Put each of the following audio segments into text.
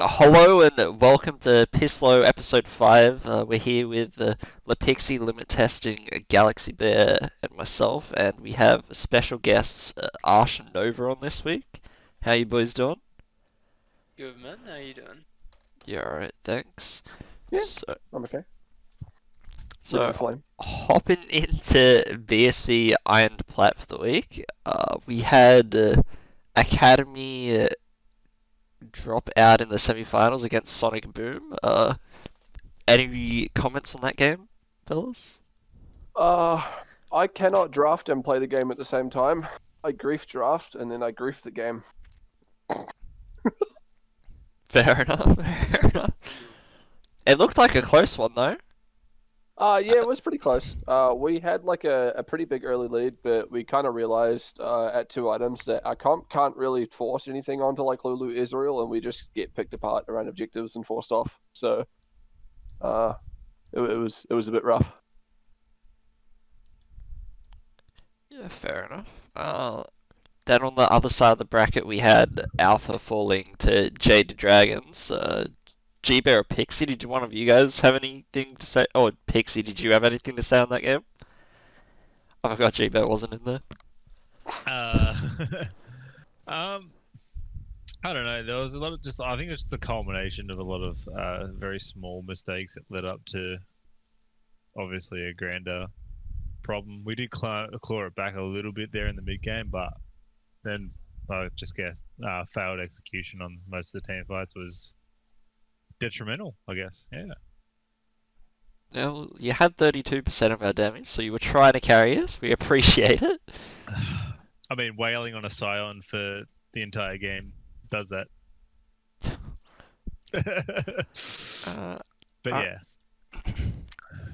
Hello and welcome to Pisslo episode 5. We're here with Lepixie Limit Testing, Galaxybear, and myself, and we have special guests Aarsh Novah on this week. How you boys doing? Good man, how you doing? Yeah, alright, thanks. Yeah, So, I'm okay. so hopping into BSV Iron Plat for the week, we had Academy drop out in the semi-finals against Sonic Boom. Any comments on that game, fellas? I cannot draft and play the game at the same time. I grief draft and then I grief the game. Fair enough, fair enough. It looked like a close one though. Yeah, it was pretty close. We had like a pretty big early lead, but we kind of realized at 2 items that our comp can't really force anything onto like Lulu Israel, and we just get picked apart around objectives and forced off. So, it was a bit rough. Yeah, fair enough. Then on the other side of the bracket, we had Alpha falling to Jade Dragons. G-Bear or Pixie, did one of you guys have anything to say? Oh, Pixie, did you have anything to say on that game? I forgot G-Bear wasn't in there. I don't know. There was a lot of I think it's the culmination of a lot of very small mistakes that led up to obviously a grander problem. We did claw it back a little bit there in the mid game, but then I just guess failed execution on most of the team fights was detrimental, I guess. Yeah. Well, you had 32% of our damage, so you were trying to carry us. We appreciate it. I mean, wailing on a Scion for the entire game does that. But yeah.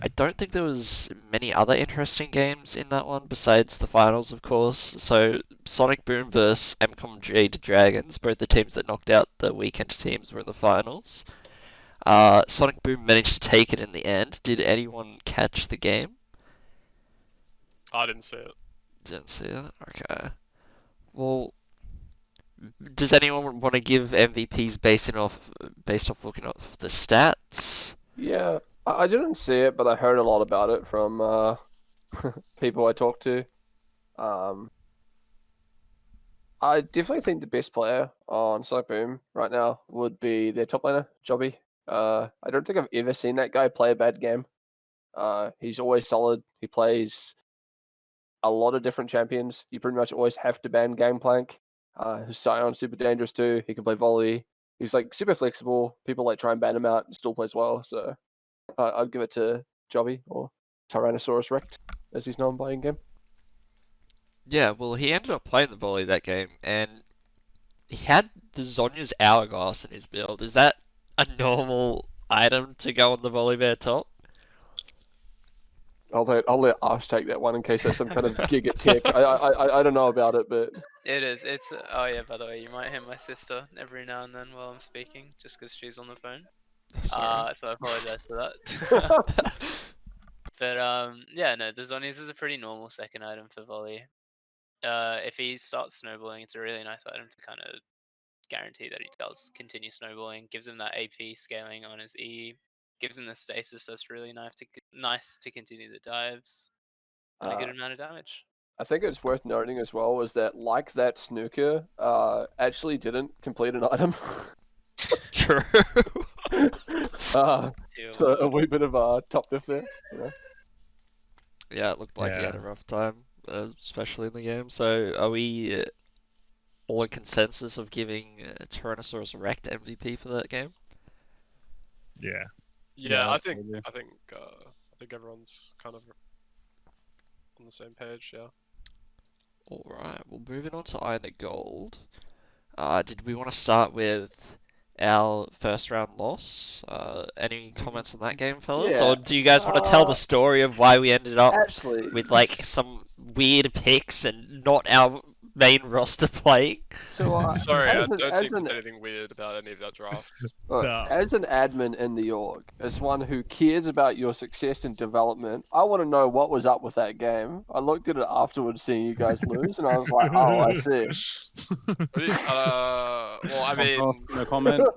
I don't think there was many other interesting games in that one besides the finals, of course. So Sonic Boom vs MCOM Jade Dragons, both the teams that knocked out the weekend teams were in the finals. Sonic Boom managed to take it in the end. Did anyone catch the game? I didn't see it. Didn't see it? Okay. Well, does anyone want to give MVPs based off looking at the stats? Yeah, I didn't see it, but I heard a lot about it from people I talked to. I definitely think the best player on Sonic Boom right now would be their top laner, Jobby. I don't think I've ever seen that guy play a bad game. He's always solid. He plays a lot of different champions. You pretty much always have to ban Gangplank. His Scion's super dangerous too. He can play volley. He's like super flexible. People like try and ban him out and still plays well. So I'd give it to Jobby or Tyrannosaurus Rex as he's known by in game. Yeah, well, he ended up playing the volley that game, and he had the Zonya's Hourglass in his build. Is that a normal item to go on the Volibear top? I'll let Ash take that one in case there's some kind of giga tech. I don't know about it, but It is. Oh yeah. By the way, you might hear my sister every now and then while I'm speaking, just because she's on the phone. Sorry. So I apologize for that. But yeah, no, the Zonies is a pretty normal second item for volley. If he starts snowballing, it's a really nice item to kind of guarantee that he does continue snowballing. Gives him that AP scaling on his E. Gives him the stasis that's really nice to continue the dives. And a good amount of damage. I think it's worth noting as well is that like that snooker actually didn't complete an item. True. So a wee bit of top diff there. You Yeah, it looked like he had a Yeah. rough time, especially in the game. So are we all in consensus of giving Tyrannosaurus Rex MVP for that game? Yeah. Yeah, I absolutely. think everyone's kind of on the same page. Yeah. Alright, well moving on to Iron and Gold. Did we want to start with our first round loss? Any comments on that game, fellas? Yeah. Or do you guys want to tell the story of why we ended up Actually, with like some weird picks and not our main roster playing? so Sorry, I as don't an- think as an- there's anything weird about any of that draft. look, No. as an admin in the org, as one who cares about your success and development, I want to know what was up with that game. I looked at it afterwards, seeing you guys lose, and I was like, "Oh, I see." Well, I mean, No comment.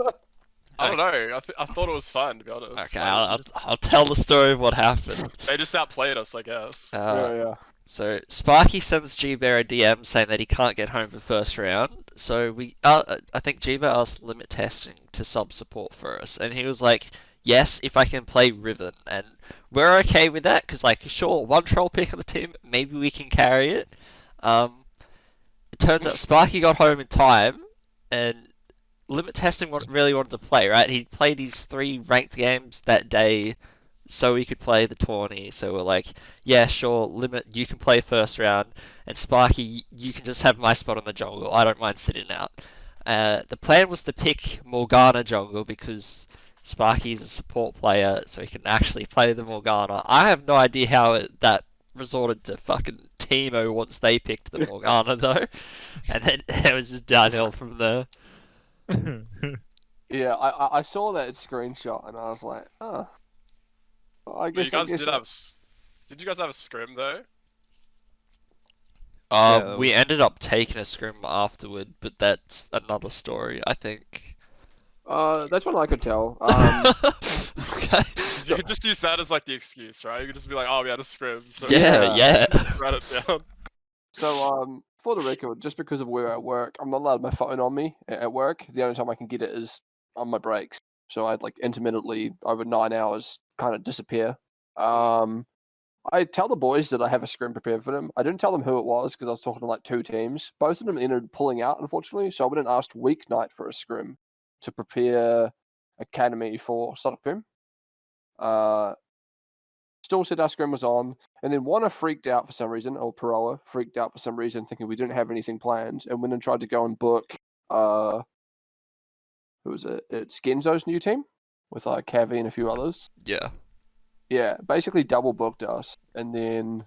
I don't know. I thought it was fun, to be honest. Okay, Like, I'll tell the story of what happened. they just outplayed us, I guess. Yeah. So Sparky sends G-Bear a DM saying that he can't get home for first round. So I think G-Bear asked Limit Testing to sub support for us, and he was like, "Yes, if I can play Riven," and we're okay with that because, like, sure, one troll pick on the team, maybe we can carry it. It turns out Sparky got home in time, and Limit Testing really wanted to play. Right, he played his 3 ranked games that day so we could play the tourney. So we're like, yeah, sure, Limit, you can play first round, and Sparky, you can just have my spot on the jungle. I don't mind sitting out. The plan was to pick Morgana jungle because Sparky's a support player, so he can actually play the Morgana. I have no idea how that resorted to fucking Teemo once they picked the Morgana though, and then it was just downhill from there. Yeah, I saw that screenshot and I was like, oh. I But you guess guys I did have. Did you guys have a scrim though? Yeah, We ended up taking a scrim afterward, but that's another story, I think. That's what I could tell. Okay. You could just use that as like the excuse, right? You could just be like, "Oh, we had a scrim." So Yeah. write it down. So, for the record, just because of where I work, I'm not allowed my phone on me at work. The only time I can get it is on my breaks. So I'd like intermittently over 9 hours kind of disappear. I tell the boys that I have a scrim prepared for them. I didn't tell them who it was because I was talking to like 2 teams. Both of them ended up pulling out, unfortunately. So I went and asked weeknight for a scrim to prepare Academy for Sonic Boom. Still said our scrim was on, and then Wanna freaked out for some reason, or Peroa freaked out for some reason, thinking we didn't have anything planned, and went and tried to go and book, who was it? It's Genzo's new team with Cavi and a few others. Yeah. Yeah, basically double booked us, and then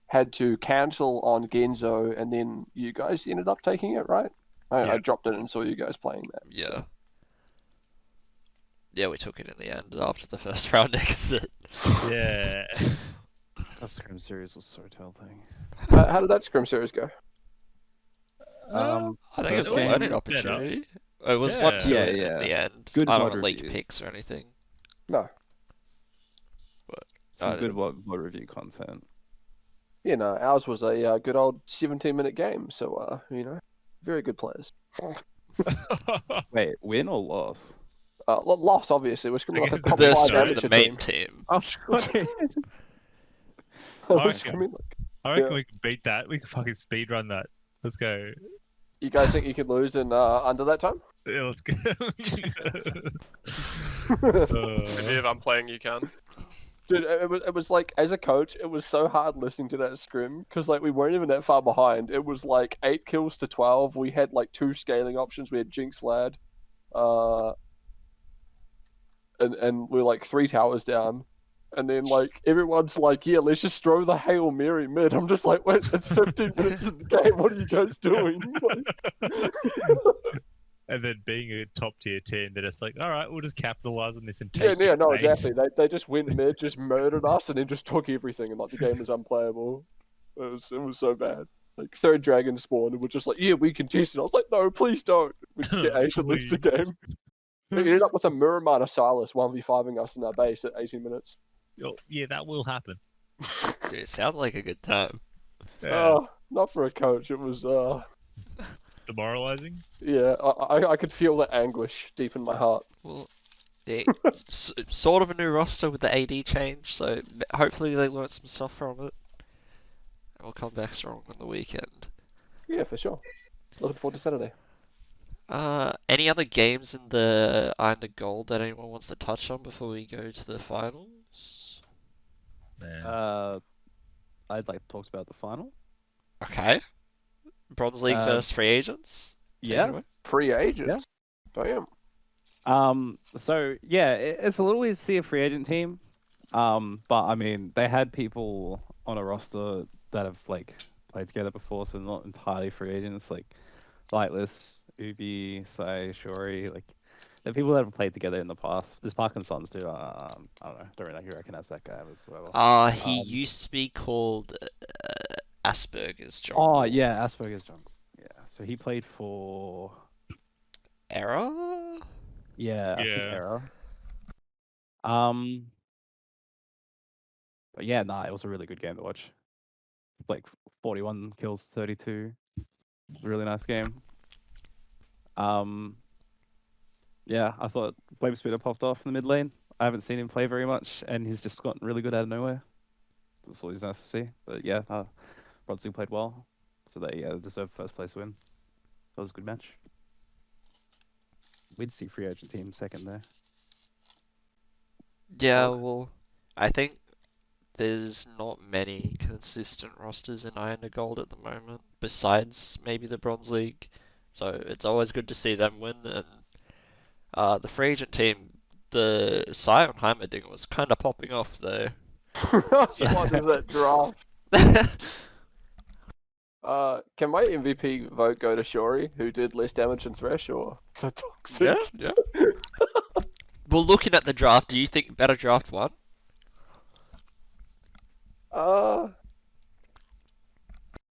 had to cancel on Genzo, and then you guys ended up taking it, right? I Yeah. dropped it and saw you guys playing that. Yeah. So. Yeah, we took it in the end after the first round exit. Yeah. That scrim series was so tilting. How did that scrim series go? I think it was first a game, learning better. opportunity. It was Yeah. 1-2 Yeah, in yeah. the end. Good I mod don't leak reviews. picks or anything. No. Some I good didn't. mod review content. You know, ours was a good old 17-minute game, so, very good players. Wait, win or loss? Loss, obviously. We're scrimming like a top The, 5 sorry, amateur the main team. team. Oh, sorry. We're Okay. scrimming like... I reckon Yeah. we can beat that. We can fucking speed run that. Let's go. You guys think you could lose in under that time? Yeah, let's go. Maybe if I'm playing, you can. Dude, it was like, as a coach, it was so hard listening to that scrim, because like we weren't even that far behind. It was like 8 kills to 12. We had like 2 scaling options. We had Jinx Vlad, and we're like 3 towers down. And then like everyone's like, yeah, let's just throw the Hail Mary mid. I'm just like, wait, it's 15 minutes of the game. What are you guys doing? And then being a top tier team, they're just like, all right, we'll just capitalize on this and Yeah, take yeah, your no, base." exactly. They just went mid, just murdered us, and then just took everything, and like the game was unplayable. It was so bad. Like 3rd dragon spawned, and we're just like, yeah, we contest it. I was like, no, please don't. We just get ace and lose the game. We ended up with a Muramana Silas 1v5ing us in our base at 18 minutes. Oh, yeah, that will happen. Dude, it sounds like a good time. Yeah. Not for a coach. It was Demoralizing. yeah. I could feel the anguish deep in my heart. Well, yeah, sort of a new roster with the AD change, so hopefully they learned some stuff from it. And we'll come back strong on the weekend. Yeah, for sure. Looking forward to Saturday. Any other games in the Iron to Gold that anyone wants to touch on before we go to the finals? Yeah. I'd like to talk about the final. Okay. Bronze League versus free agents? Take it Yeah. away. Free agents. Damn. So yeah, it's a little easy to see a free agent team. But I mean, they had people on a roster that have like played together before, so not entirely free agents, like Lightless, Ubi, Sai, Shori, like the people that have played together in the past. There's Park and Sons too. I don't know. Don't really recognize that guy as well. He used to be called Asperger's John. Oh yeah, Asperger's Jungle. Yeah, so he played for. Error? Yeah, I think Yeah. error. But yeah, nah, it was a really good game to watch. Like 41 kills, 32. Really nice game. Yeah, I thought Flame Spitter popped off in the mid lane. I haven't seen him play very much, and he's just gotten really good out of nowhere. That's always nice to see. But yeah, Bronzing played well, so they deserved first place win. That was a good match. We'd see free agent team second there. Yeah, Okay. well, I think there's not many consistent rosters in Iron to Gold at the moment, besides maybe the Bronze League. So it's always good to see them win. And the free agent team, the Sion Heimerdinger was kind of popping off though. So What is that draft? Can my MVP vote go to Shori, who did less damage than Thresh, or so yeah, toxic? yeah. Well, looking at the draft, do you think better draft won?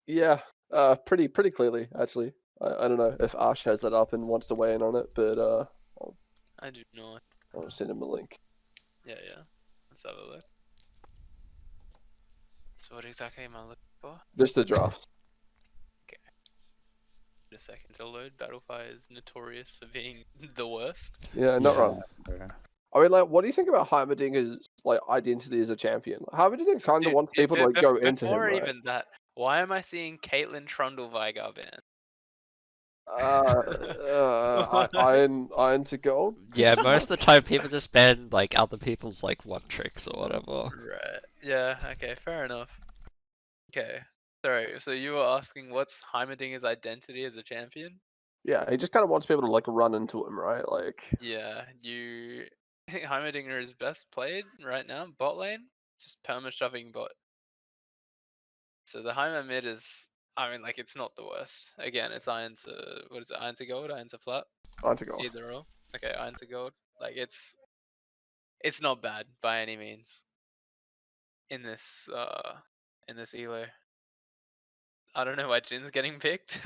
Yeah. Pretty clearly actually. I don't know if Ash has that up and wants to weigh in on it, but I do not. I'll send him a link. Yeah. Let's have a look. So what exactly am I looking for? Just the draft. In a second to load. Battlefire is notorious for being the worst. Yeah, not wrong. Yeah. I mean, like, what do you think about Heimerdinger's like identity as a champion? Heimerdinger kind of Dude, wants people to like go into him, before right? even that, why am I seeing Caitlyn Trundle-Vigar banned? Iron to gold. Yeah, most of the time people just ban like other people's like one tricks or whatever. Right. Yeah. Okay. Fair enough. Okay. Sorry. So you were asking what's Heimerdinger's identity as a champion? Yeah, he just kind of wants people to like run into him, right? Like, Yeah. I think Heimerdinger is best played right now. Bot lane, just perma shoving bot. So the Heimer mid is. I mean, like, it's not the worst. Again, it's iron to what is it? Iron to gold, iron to flat, Iron to gold. either or. Okay, iron to gold. Like it's not bad by any means. In this elo. I don't know why Jin's getting picked.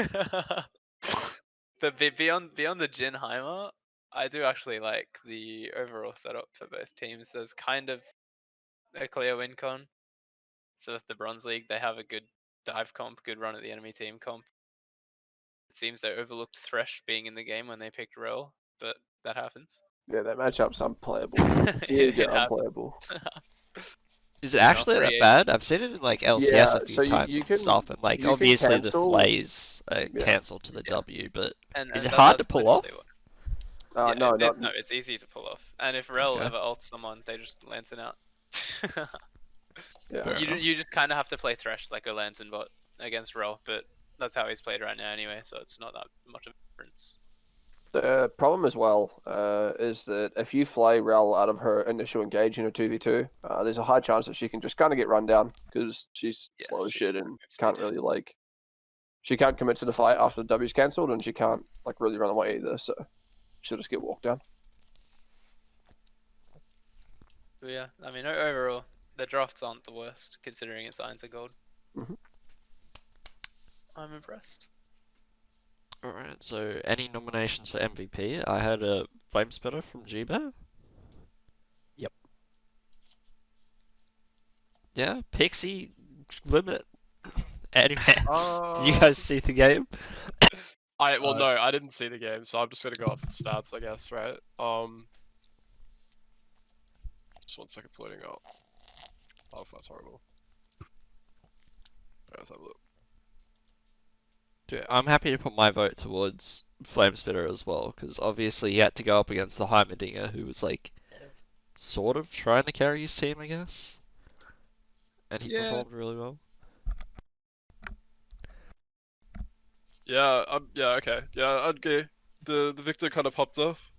But beyond the Jin Heimer, I do actually like the overall setup for both teams. There's kind of a clear win con. So with the Bronze League, they have a good dive comp, good run at the enemy team comp. It seems they overlooked Thresh being in the game when they picked Rel, but that happens. Yeah, that matchup's unplayable. it Yeah, happens. unplayable. Is it actually that bad? I've seen it in like LCS Yeah, a few so times you and can- stuff, and like you can obviously the cancel- flays Yeah. cancel to the Yeah. W, but And is it that- hard to that's pull off? literally what- Yeah, No, no, it's easy to pull off. And if Rel Okay. ever ults someone, they just lantern out. Yeah. Fair enough. You just kind of have to play Thresh like a lantern bot against Rel, but that's how he's played right now anyway, so it's not that much of a difference. The problem as well is that if you fly Rel out of her initial engage in a 2v2, there's a high chance that she can just kind of get run down because she's Yeah, slow as she shit and moves can't pretty really like. She can't commit to the fight after the W's cancelled, and she can't like really run away either. So she'll just get walked down. But yeah, I mean overall, the drafts aren't the worst considering it's iron to gold. Mhm. I'm impressed. Alright, so any nominations for MVP? I had a Flame Spitter from G-Bear. Yep. Yeah, Pixie Limit. Anyway, did you Uh, guys see the game? no, I didn't see the game, so I'm just gonna go off the stats, I guess, right? Just 1 second, it's loading up. Oh, that's horrible. Alright, let's have a look. Dude, I'm happy to put my vote towards Flame Spitter as well, because obviously he had to go up against the Heimerdinger, who was like sort of trying to carry his team, I guess. And he Yeah. performed really well. Yeah, yeah, okay. Yeah, I'd go. The Victor kind of popped off.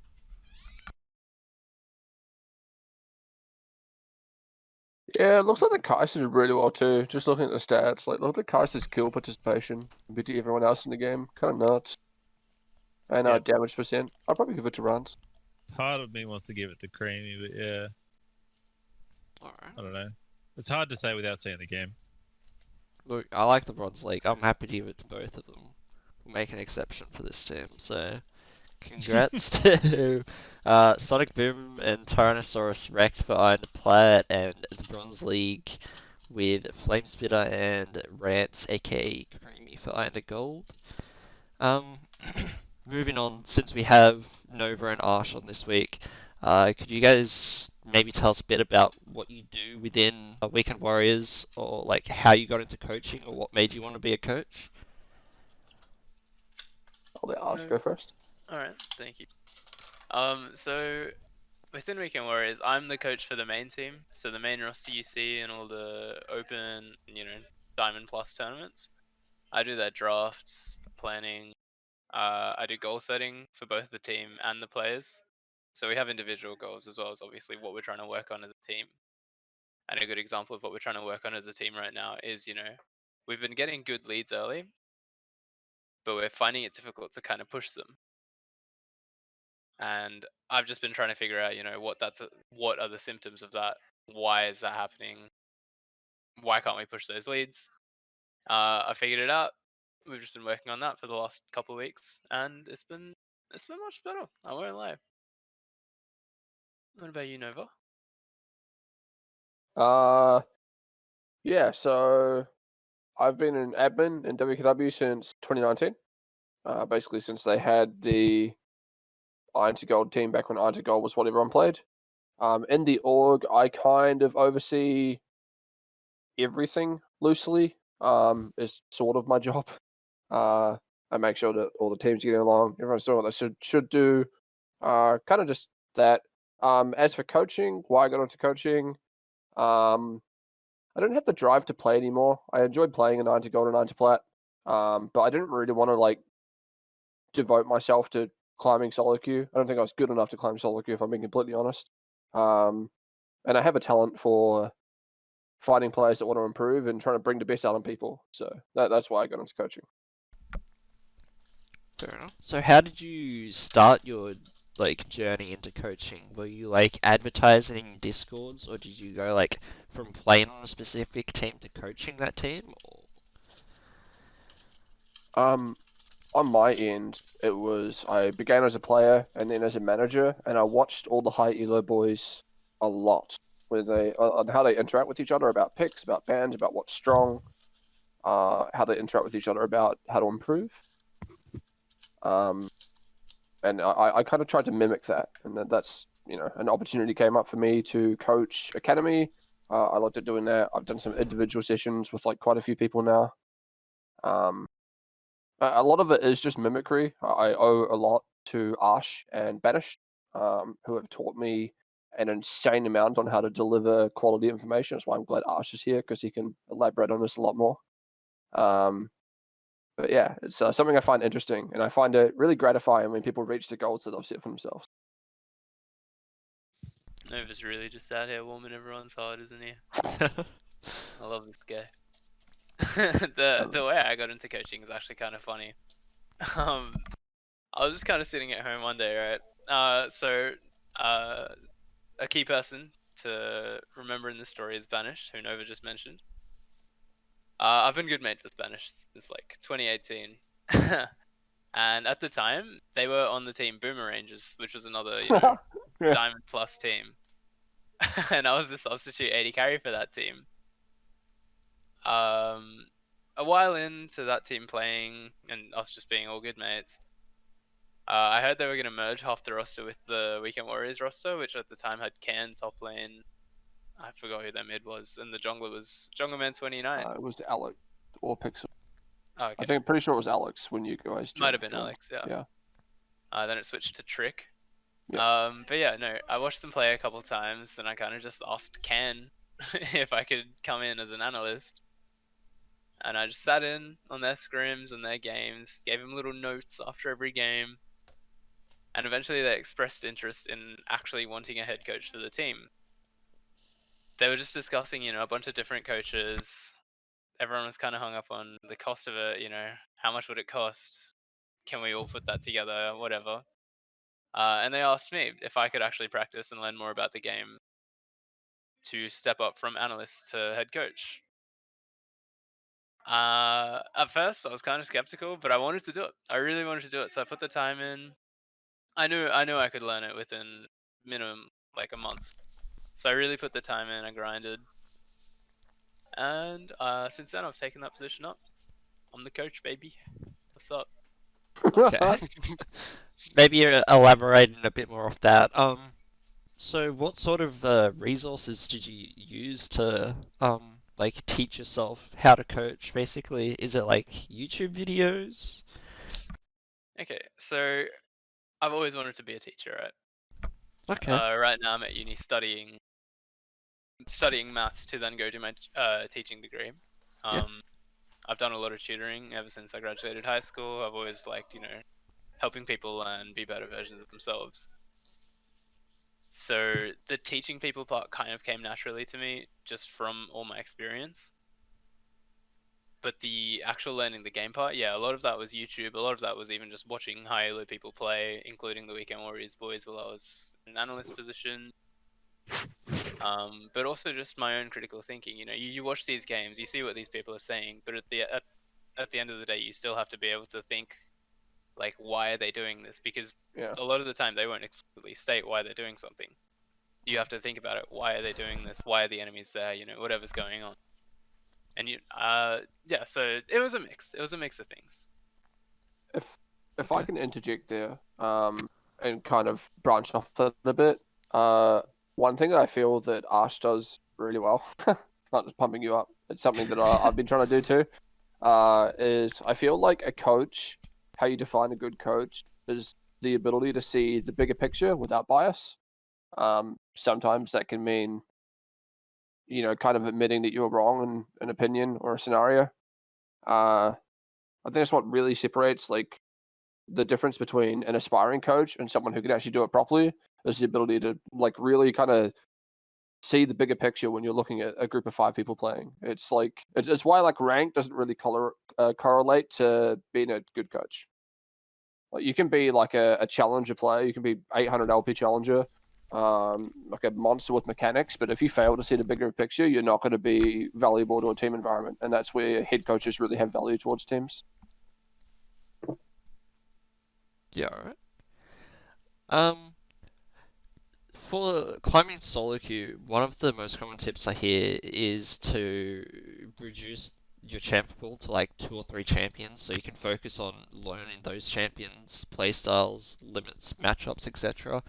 Yeah, it looks like the Kai'Sa did really well too. Just looking at the stats, like look at Kai'Sa's kill participation compared to everyone else in the game. Kind of nuts. And Yeah. damage percent. I'd probably give it to Runs. Part of me wants to give it to Creamy, but yeah, Alright. I don't know. It's hard to say without seeing the game. Look, I like the Bronze League. I'm happy to give it to both of them. We'll make an exception for this team. So, Congrats to Sonic Boom and Tyrannosaurus Rex for Iron to Plat, and the Bronze League with Flamespitter and Rants, aka Creamy, for Iron to Gold. Moving on, since we have Nova and Aarsh on this week, could you guys maybe tell us a bit about what you do within Weekend Warriors, or like how you got into coaching, or what made you want to be a coach? I'll let Ash go first. Alright, thank you. So within Weekend Warriors, I'm the coach for the main team. So the main roster you see in all the open, Diamond Plus tournaments. I do their drafts, planning. I do goal setting for both the team and the players. So we have individual goals as well as obviously what we're trying to work on as a team. And a good example of what we're trying to work on as a team right now is, we've been getting good leads early, but we're finding it difficult to kind of push them. And I've just been trying to figure out, what are the symptoms of that? Why is that happening? Why can't we push those leads? I figured it out. We've just been working on that for the last couple of weeks, and it's been much better. I won't lie. What about you, Nova? Yeah, so I've been an admin in WKW since 2019. Basically since they had the Iron to Gold team back when Iron to Gold was what everyone played. In the org, I kind of oversee everything loosely. Is sort of my job. I make sure that all the teams are getting along, everyone's doing what they should do. Kind of just that. As for coaching, why I got into coaching, I don't have the drive to play anymore. I enjoyed playing a 9 to Gold and 9 to Plat, but I didn't really want to devote myself to climbing solo queue. I don't think I was good enough to climb solo queue, if I'm being completely honest. And I have a talent for finding players that want to improve and trying to bring the best out of people. So that's why I got into coaching. Fair enough. So how did you start your journey into coaching? Were you advertising in Discords, or did you go from playing on a specific team to coaching that team? Or... On my end, I began as a player and then as a manager, and I watched all the high elo boys a lot on how they interact with each other about picks, about bans, about what's strong, how they interact with each other about how to improve. And I kind of tried to mimic that, and that's an opportunity came up for me to coach academy. I looked at doing that. I've done some individual sessions with quite a few people now. A lot of it is just mimicry. I owe a lot to Ash and Banished, who have taught me an insane amount on how to deliver quality information. That's why I'm glad Ash is here, because he can elaborate on this a lot more. But yeah, it's something I find interesting, and I find it really gratifying when people reach the goals that they've set for themselves. Nova's really just out here warming everyone's heart, isn't he? I love this guy. the way I got into coaching is actually kind of funny. I was just kind of sitting at home one day, right? So a key person to remember in this story is Banished, who Nova just mentioned. I've been good mates with Banished since 2018. And at the time, they were on the team Boomerangers, which was another, Diamond Plus team. And I was the substitute AD carry for that team. A while into that team playing, and us just being all good mates, I heard they were going to merge half the roster with the Weekend Warriors roster, which at the time had Can top lane. I forgot who their mid was, and the jungler was Jungleman29. It was Alex or Pixel. Oh, okay. I think I'm pretty sure it was Alex when you guys joined. Might have been Alex, yeah. Then it switched to Trick. Yeah. But yeah, no, I watched them play a couple times, and I kind of just asked Ken if I could come in as an analyst. And I just sat in on their scrims and their games, gave them little notes after every game. And eventually they expressed interest in actually wanting a head coach for the team. They were just discussing, a bunch of different coaches. Everyone was kind of hung up on the cost of it, how much would it cost? Can we all put that together? Whatever. And they asked me if I could actually practice and learn more about the game to step up from analyst to head coach. At first, I was kind of skeptical, but I wanted to do it. I really wanted to do it, so I put the time in. I knew I could learn it within minimum like a month. So I really put the time in, I grinded. And since then I've taken that position up. I'm the coach, baby. What's up? Okay. Maybe elaborating a bit more of that. So what sort of resources did you use to like teach yourself how to coach basically? Is it like YouTube videos? Okay, so I've always wanted to be a teacher, right? Okay. Right now I'm at uni studying maths to then go do my teaching degree. Yeah. I've done a lot of tutoring ever since I graduated high school. I've always liked, helping people learn, be better versions of themselves. So the teaching people part kind of came naturally to me just from all my experience. But the actual learning the game part, yeah, a lot of that was YouTube. A lot of that was even just watching high elo people play, including the Weekend Warriors boys while I was in an analyst position. But also just my own critical thinking. You watch these games, you see what these people are saying, but at the end of the day, you still have to be able to think, like, why are they doing this? Because Yeah. a lot of the time they won't explicitly state why they're doing something. You have to think about it. Why are they doing this? Why are the enemies there? Whatever's going on. And yeah. So it was a mix. It was a mix of things. If I can interject there, and kind of branch off it a bit, one thing that I feel that Aarsh does really well, not just pumping you up, it's something that I've been trying to do too, is I feel like a coach, how you define a good coach, is the ability to see the bigger picture without bias. Sometimes that can mean, kind of admitting that you're wrong in an opinion or a scenario. I think that's what really separates like the difference between an aspiring coach and someone who can actually do it properly is the ability to like really kind of see the bigger picture when you're looking at a group of 5 people playing. It's like it's why like rank doesn't really correlate to being a good coach. Like you can be like a challenger player, you can be 800 LP challenger, like a monster with mechanics, but if you fail to see the bigger picture, you're not going to be valuable to a team environment, and that's where head coaches really have value towards teams. Yeah, alright. For climbing solo queue, one of the most common tips I hear is to reduce your champion pool to like 2 or 3 champions so you can focus on learning those champions, playstyles, limits, matchups, etc.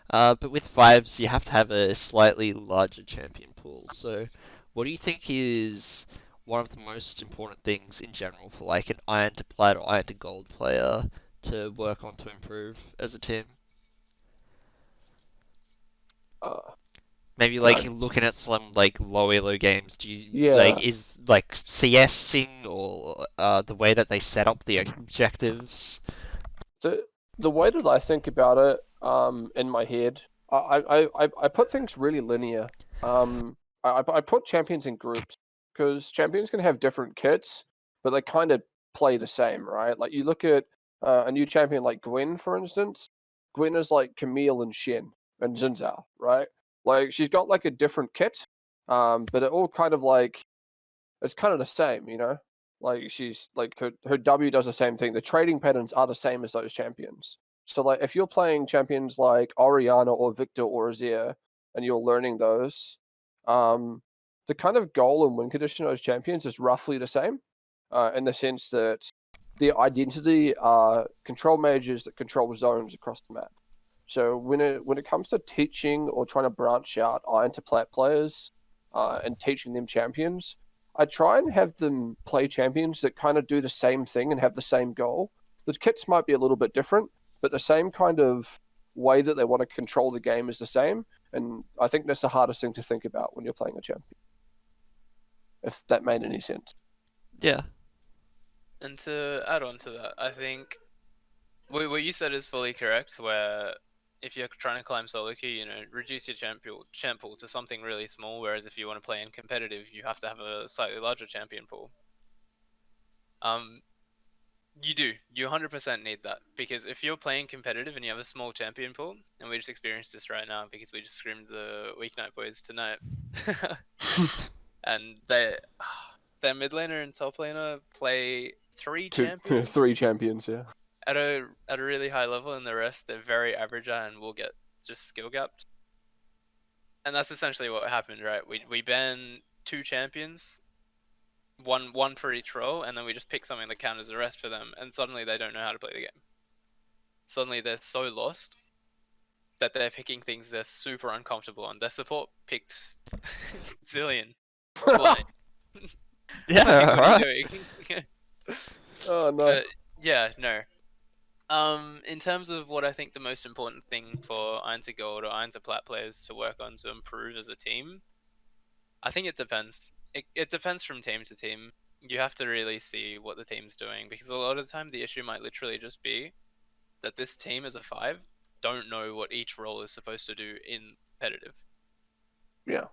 But with 5s, you have to have a slightly larger champion pool. So, what do you think is one of the most important things in general for like an Iron to Plat or Iron to Gold player to work on to improve as a team? Maybe like looking at some like low elo games, do you like is like CSing or the way that they set up the objectives? The way that I think about it, in my head, I put things really linear. I put champions in groups because champions can have different kits, but they kind of play the same, right? Like you look at a new champion like Gwen, for instance. Gwen is like Camille and Shen and Xin right? Like she's got like a different kit, but it all kind of like it's kind of the same, Like she's like her W does the same thing. The trading patterns are the same as those champions. So like if you're playing champions like Oriana or Victor or Azir and you're learning those, the kind of goal and win condition of those champions is roughly the same, in the sense that the identity are control mages that control zones across the map. So when it comes to teaching or trying to branch out Iron to Plat players, and teaching them champions, I try and have them play champions that kind of do the same thing and have the same goal. The kits might be a little bit different, but the same kind of way that they want to control the game is the same. And I think that's the hardest thing to think about when you're playing a champion. If that made any sense. Yeah. And to add on to that, I think what you said is fully correct, where if you're trying to climb solo queue, reduce your champ pool to something really small, whereas if you want to play in competitive, you have to have a slightly larger champion pool. You 100% need that, because if you're playing competitive and you have a small champion pool, and we just experienced this right now because we just scrimmed the Weeknight boys tonight, and their mid laner and top laner play 3 champions. 3 champions, yeah. at a really high level, and the rest they're very average and will get just skill gapped. And that's essentially what happened, right? We ban 2 champions, one for each role, and then we just pick something that counters the rest for them, and suddenly they don't know how to play the game. Suddenly they're so lost that they're picking things they're super uncomfortable on. Their support picked Zillion. Blind. Yeah, Like, what are right. you doing? Oh no. But yeah, no. In terms of what I think the most important thing for Iron to Gold or Iron to Plat players to work on to improve as a team, I think it depends. It depends from team to team. You have to really see what the team's doing, because a lot of the time the issue might literally just be that this team as a 5 don't know what each role is supposed to do in competitive. Yeah.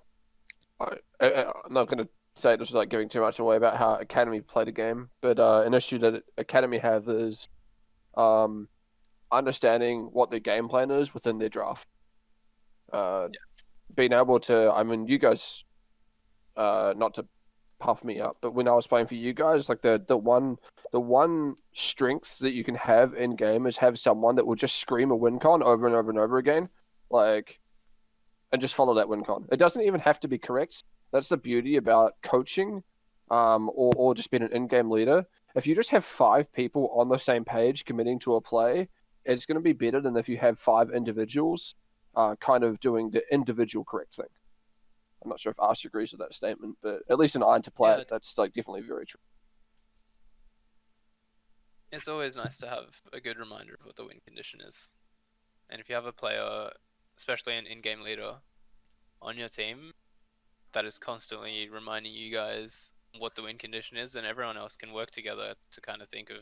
I'm not going to say this without giving too much away about how Academy played a game, but an issue that Academy have is understanding what their game plan is within their draft. Being able to, I mean, you guys, not to puff me up, but when I was playing for you guys, like the one strength that you can have in game is have someone that will just scream a win con over and over and over again, like, and just follow that win con. It doesn't even have to be correct. That's the beauty about coaching, or just being an in-game leader. If you just have 5 people on the same page committing to a play, it's going to be better than if you have 5 individuals, kind of doing the individual correct thing. I'm not sure if Ash agrees with that statement, but at least in Iron to Plat, that's like definitely very true. It's always nice to have a good reminder of what the win condition is. And if you have a player, especially an in-game leader, on your team that is constantly reminding you guys what the win condition is, then everyone else can work together to kind of think of,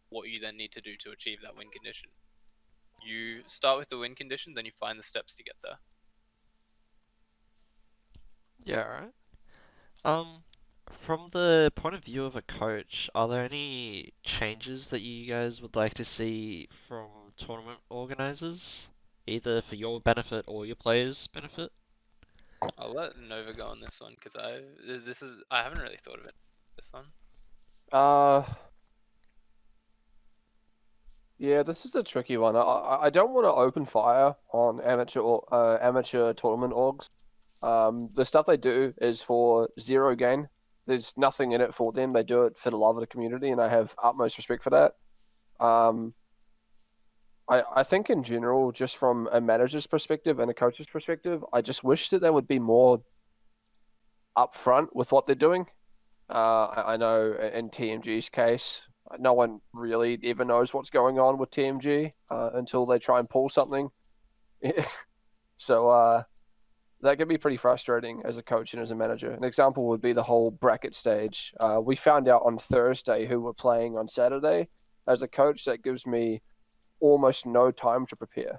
what you then need to do to achieve that win condition. You start with the win condition, then you find the steps to get there. Yeah, right. From the point of view of a coach, are there any changes that you guys would like to see from tournament organizers, either for your benefit or your players' benefit? I'll let Nova go on this one, because I haven't really thought of it. This one. Yeah, this is a tricky one. I don't want to open fire on amateur tournament orgs. The stuff they do is for zero gain. There's nothing in it for them. They do it for the love of the community, and I have utmost respect for that. I think in general, just from a manager's perspective and a coach's perspective, I just wish that they would be more upfront with what they're doing. I know in TMG's case, no one really ever knows what's going on with TMG until they try and pull something. So that can be pretty frustrating as a coach and as a manager. An example would be the whole bracket stage. We found out on Thursday who were playing on Saturday. As a coach, that gives me almost no time to prepare.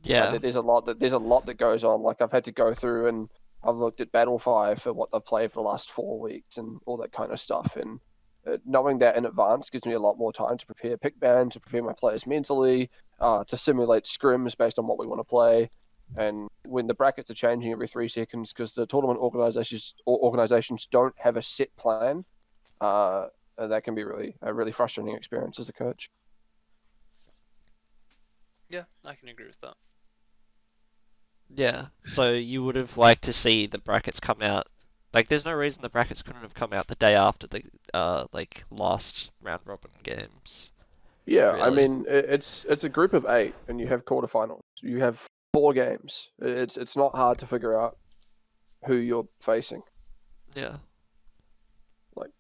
Yeah. There's a lot that goes on. Like I've had to go through and I've looked at Battle5 for what they've played for the last 4 weeks and all that kind of stuff. And knowing that in advance gives me a lot more time to prepare pick bans, to prepare my players mentally, to simulate scrims based on what we want to play. And when the brackets are changing every 3 seconds because the tournament organizations don't have a set plan, that can be a really frustrating experience as a coach. Yeah, I can agree with that. Yeah, so you would have liked to see the brackets come out. Like, there's no reason the brackets couldn't have come out the day after the last round robin games. Yeah, Really. I mean it's a group of 8, and you have quarterfinals. You have 4 games. It's not hard to figure out who you're facing. Yeah. Like,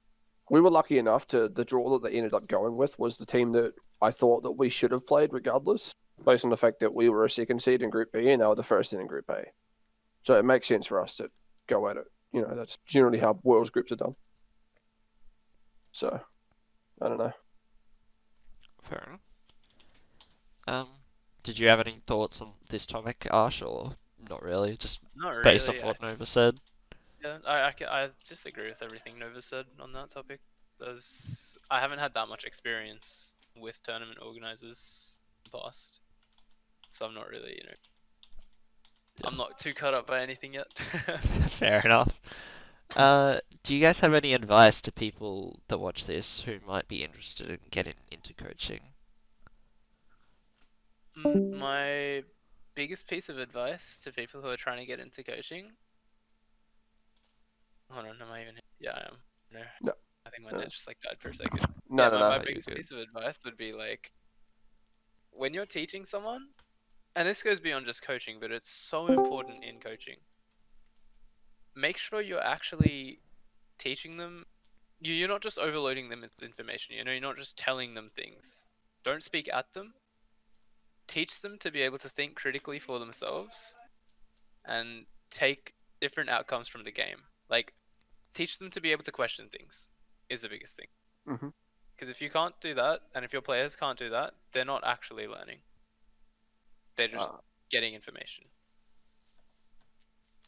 we were lucky enough to the draw that they ended up going with was the team that I thought that we should have played regardless, based on the fact that we were a 2nd seed in Group B and they were the 1st seed in Group A. So it makes sense for us to go at it. That's generally how Worlds groups are done. So, I don't know. Fair enough. Did you have any thoughts on this topic, Aarsh, or not really? Just Not really. based off what Nova said? Yeah, I just agree with everything Nova said on that topic. I haven't had that much experience with tournament organizers in the past, so I'm not really, I'm not too caught up by anything yet. Fair enough. Do you guys have any advice to people that watch this who might be interested in getting into coaching? My biggest piece of advice to people who are trying to get into coaching. Hold on, am I even? Yeah, I am. No. I think my net just like died for a second. No, no, my no. biggest piece of advice would be like, when you're teaching someone, and this goes beyond just coaching, but it's so important in coaching. Make sure you're actually teaching them. You're not just overloading them with information. You're not just telling them things. Don't speak at them. Teach them to be able to think critically for themselves and take different outcomes from the game. Like, teach them to be able to question things is the biggest thing. Mhm. Because if you can't do that, and if your players can't do that, they're not actually learning. They're just getting information.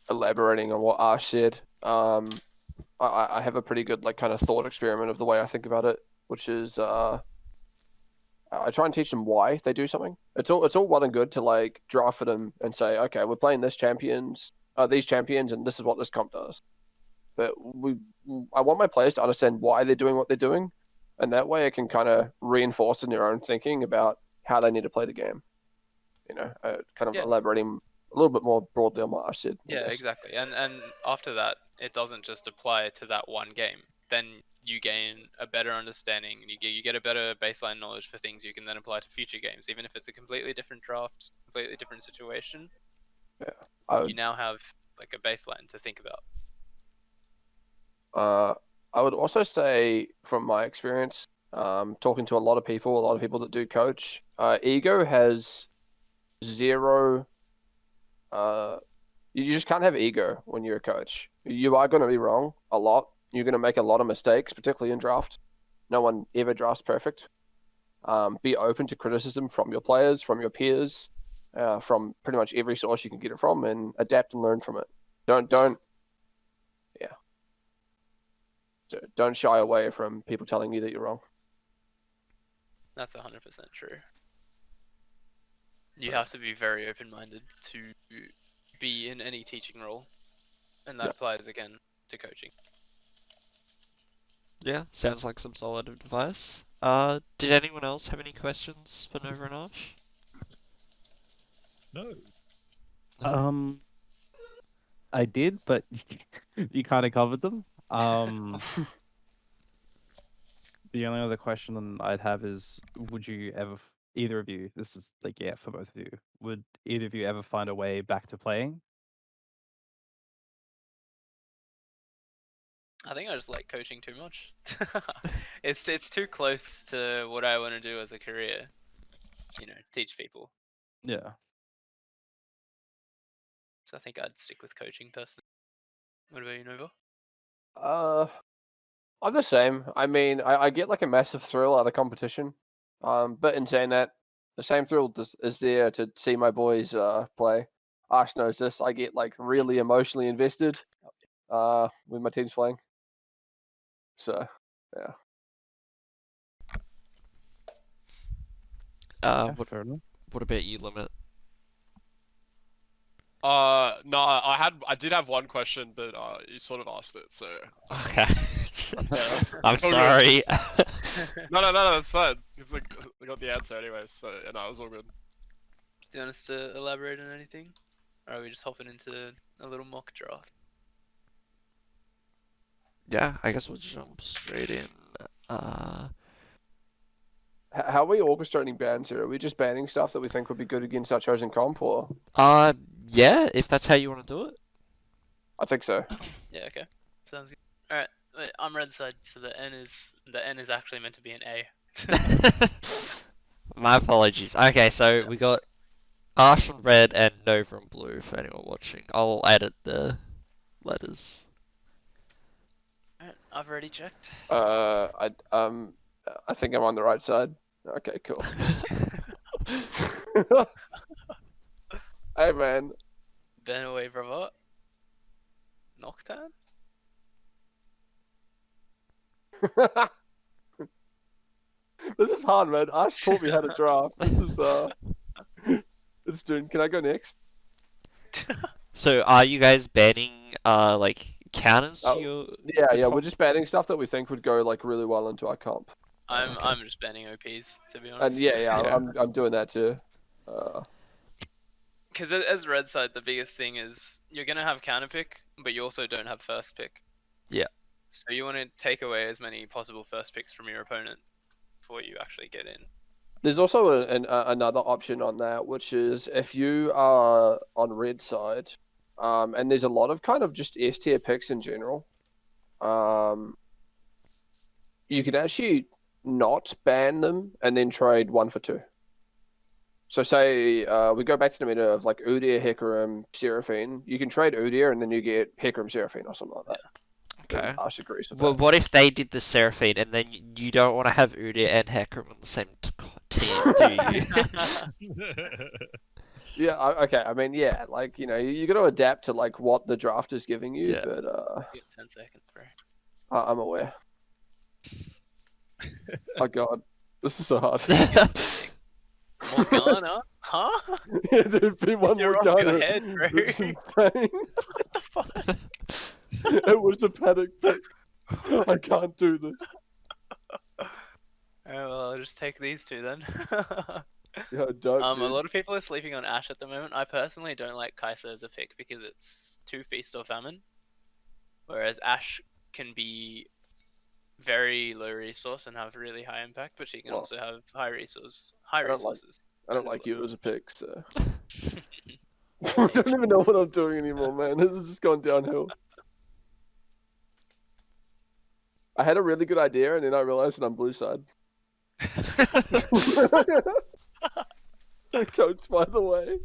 Elaborating on what Ash said, I have a pretty good like kind of thought experiment of the way I think about it, which is I try and teach them why they do something. It's all well and good to like draft for them and say, okay, we're playing these champions, and this is what this comp does. But I want my players to understand why they're doing what they're doing, and that way it can kind of reinforce in their own thinking about how they need to play the game. Kind of elaborating a little bit more broadly on what I said. Yeah, exactly. And after that, it doesn't just apply to that one game. Then you gain a better understanding. You get a better baseline knowledge for things you can then apply to future games, even if it's a completely different draft, completely different situation. Yeah, you now have like a baseline to think about. I would also say, from my experience, talking to a lot of people that do coach, ego has zero. You just can't have ego when you're a coach. You are going to be wrong a lot. You're going to make a lot of mistakes, particularly in draft. No one ever drafts perfect. Be open to criticism from your players, from your peers, from pretty much every source you can get it from, and adapt and learn from it. Don't shy away from people telling you that you're wrong. That's 100% true. You have to be very open-minded to be in any teaching role, and that applies again to coaching. Yeah, sounds like some solid advice. Did anyone else have any questions for Nova and Ash? No. I did, but you kind of covered them. The only other question I'd have is, would you ever, either of you, this is like, yeah, for both of you, would either of you ever find a way back to playing? I think I just like coaching too much. It's too close to what I want to do as a career. Teach people. Yeah. So I think I'd stick with coaching personally. What about you, Nova? I'm the same. I mean, I get like a massive thrill out of competition. But in saying that, the same thrill is there to see my boys play. Ash knows this. I get like really emotionally invested when my team's playing. So, yeah. What about you, Limit? No, I did have one question, but you sort of asked it, so. Okay. I'm sorry. No, that's fine. It's like I got the answer anyways, so it was all good. Do you want us to elaborate on anything, or are we just hopping into a little mock draft? Yeah, I guess we'll jump straight in. How are we orchestrating bans here? Are we just banning stuff that we think would be good against our chosen comp, or? Yeah, if that's how you want to do it. I think so. Yeah, okay. Sounds good. Alright, I'm red side, so the N is actually meant to be an A. My apologies. Okay, so we got Ash on red and Nova on blue for anyone watching. I'll edit the letters. Alright, I've already checked. I think I'm on the right side. Okay, cool. Hey, man. Ben away, bravo. Nocturne? This is hard, man. Ash taught me how to draft. This is It's doing. Can I go next? So are you guys banning like counters to Oh, your. Yeah, good yeah, we're comp? just banning stuff that we think would go like really well into our comp. I'm okay. just banning OPs, to be And honest. yeah, Yeah. I'm doing that too. Because as red side, the biggest thing is you're gonna have counter pick, but you also don't have first pick. Yeah. So you want to take away as many possible first picks from your opponent before you actually get in. There's also another option on that, which is if you are on red side, and there's a lot of kind of just S tier picks in general, you can actually not ban them and then trade 1 for 2. So say we go back to the meta of like Udyr, Hecarim, Seraphine. You can trade Udyr and then you get Hecarim, Seraphine or something like that. Okay. And Ash agrees with Well, that. what if they did the Seraphine and then you don't want to have Udyr and Hecarim on the same team, do you? Yeah, okay. I mean, yeah, like you got to adapt to like what the draft is giving you, Yeah. but You get 10 seconds, bro. I'm aware. Oh god, this is so hard. Morgana? Huh? Yeah, dude, P1 You're off Morgana. your head, bro. It's insane. It was a panic pick. I can't do this. Oh, well, I'll just take these two then. Yeah, dope. A Dude. lot of people are sleeping on Ashe at the moment. I personally don't like Kai'Sa as a pick because it's too feast or famine. Whereas Ashe can be very low resource and have really high impact, but she can Well, also have high resources. I don't like you as a pick, so. I don't even know what I'm doing anymore, man. This has just gone downhill. I had a really good idea, and then I realized that I'm blue side. Coach, by the way.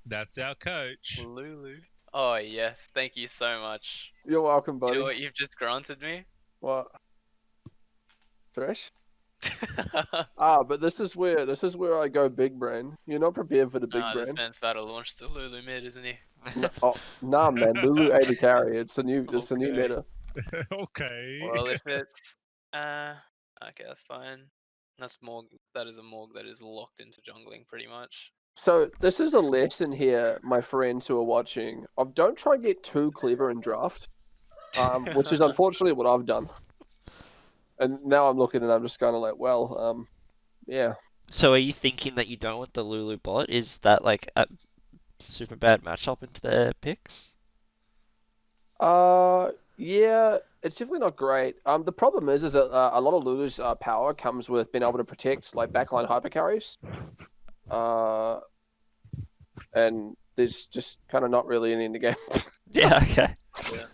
That's our coach. Lulu. Oh yes, thank you so much. You're welcome, buddy. You know what you've just granted me? What? Fresh? But this is where I go big brain. You're not prepared for the big brain. This man's about to launch the Lulu mid, isn't he? No, nah, man. Lulu 80 carry. It's the new meta. Okay. Well, if it's okay, that's fine. That's Morg. That is a Morg that is locked into jungling pretty much. So this is a lesson here, my friends who are watching, of don't try and get too clever in draft, which is unfortunately what I've done. And now I'm looking and I'm just kind of like, well, yeah. So are you thinking that you don't want the Lulu bot? Is that like a super bad matchup into their picks? Yeah, it's definitely not great. The problem is that a lot of Lulu's power comes with being able to protect like backline hyper carries. And there's just kind of not really any in the game. Yeah, okay. Yeah.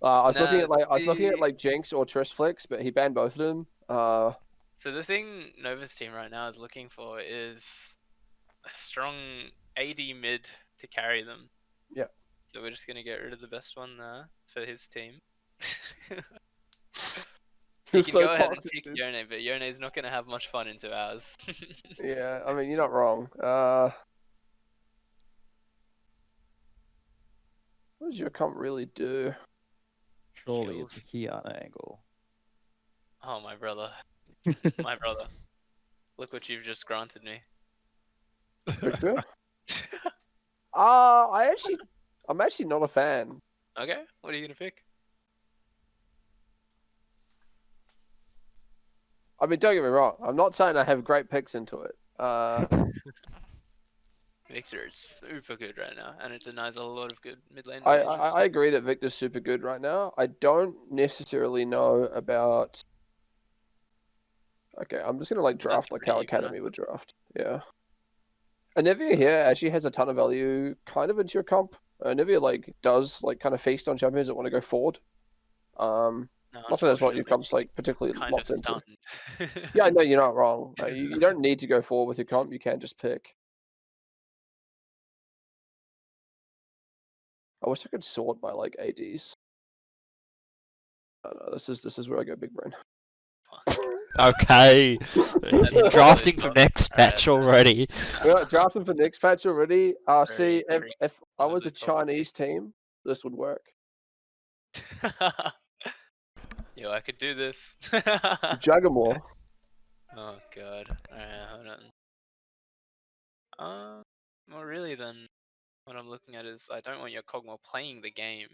I was looking at like Jinx or Tristflix, but he banned both of them. So the thing Nova's team right now is looking for is a strong AD mid to carry them. Yeah. So we're just gonna get rid of the best one there for his team. You You're can so go ahead and toxic, pick dude. Yone, but Yone's not gonna have much fun into ours. Yeah, I mean you're not wrong. What does your comp really do? Surely it's a Kiana angle. Oh my brother. My brother. Look what you've just granted me. Victor? I'm actually not a fan. Okay, what are you gonna pick? I mean, don't get me wrong. I'm not saying I have great picks into it. Victor is super good right now, and it denies a lot of good mid lane I mages. agree that Victor's super good right now. I don't necessarily know about. Okay, I'm just gonna like draft like how pretty even, Academy would draft. Yeah. Anivia here actually has a ton of value kind of into your comp. Anivia like does like kind of feast on champions that want to go forward. No, Not that that's what your unfortunately, comp's like particularly kind locked of into. stunned. Yeah, I know you're not wrong. You don't need to go forward with your comp. You can just pick. I wish I could sort by like ADs. No, this is where I go big brain. Okay. You're drafting for next Alright, patch already. We're not drafting for next patch already. See, Very if I one of was the a top Chinese team, this would work. Yo, I could do this. Juggermore. Oh god. Alright, hold on. Well really then, what I'm looking at is I don't want your Kog'Maw playing the game.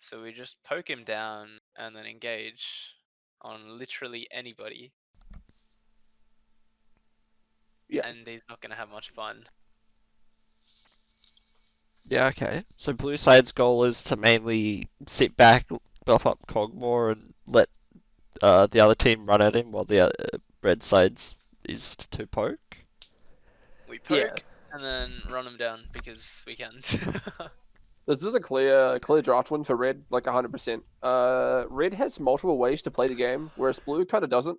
So we just poke him down and then engage on literally anybody. Yeah. And he's not gonna have much fun. Yeah, okay. So blue side's goal is to mainly sit back, buff up Cogmore, and let the other team run at him, while the red side's is to poke. We poke Yeah. and then run him down because we can. This is a clear draft win for red, like 100%. Red has multiple ways to play the game, whereas blue kind of doesn't.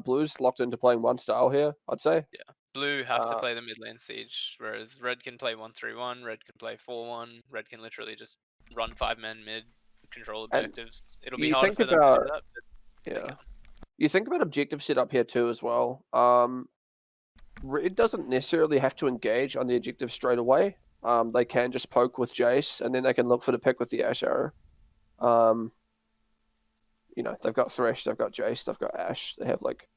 Blue's locked into playing one style here, I'd say. Blue have to play the mid lane siege, whereas red can play 1-3-1, red can play 4-1, red can literally just run 5-man mid, control And objectives. It'll be you harder think for them to do about- that, but they Yeah. can. You think about objective setup here too as well. Red doesn't necessarily have to engage on the objective straight away. They can just poke with Jace, and then they can look for the pick with the Ash arrow. They've got Thresh, they've got Jace, they've got Ash. They have like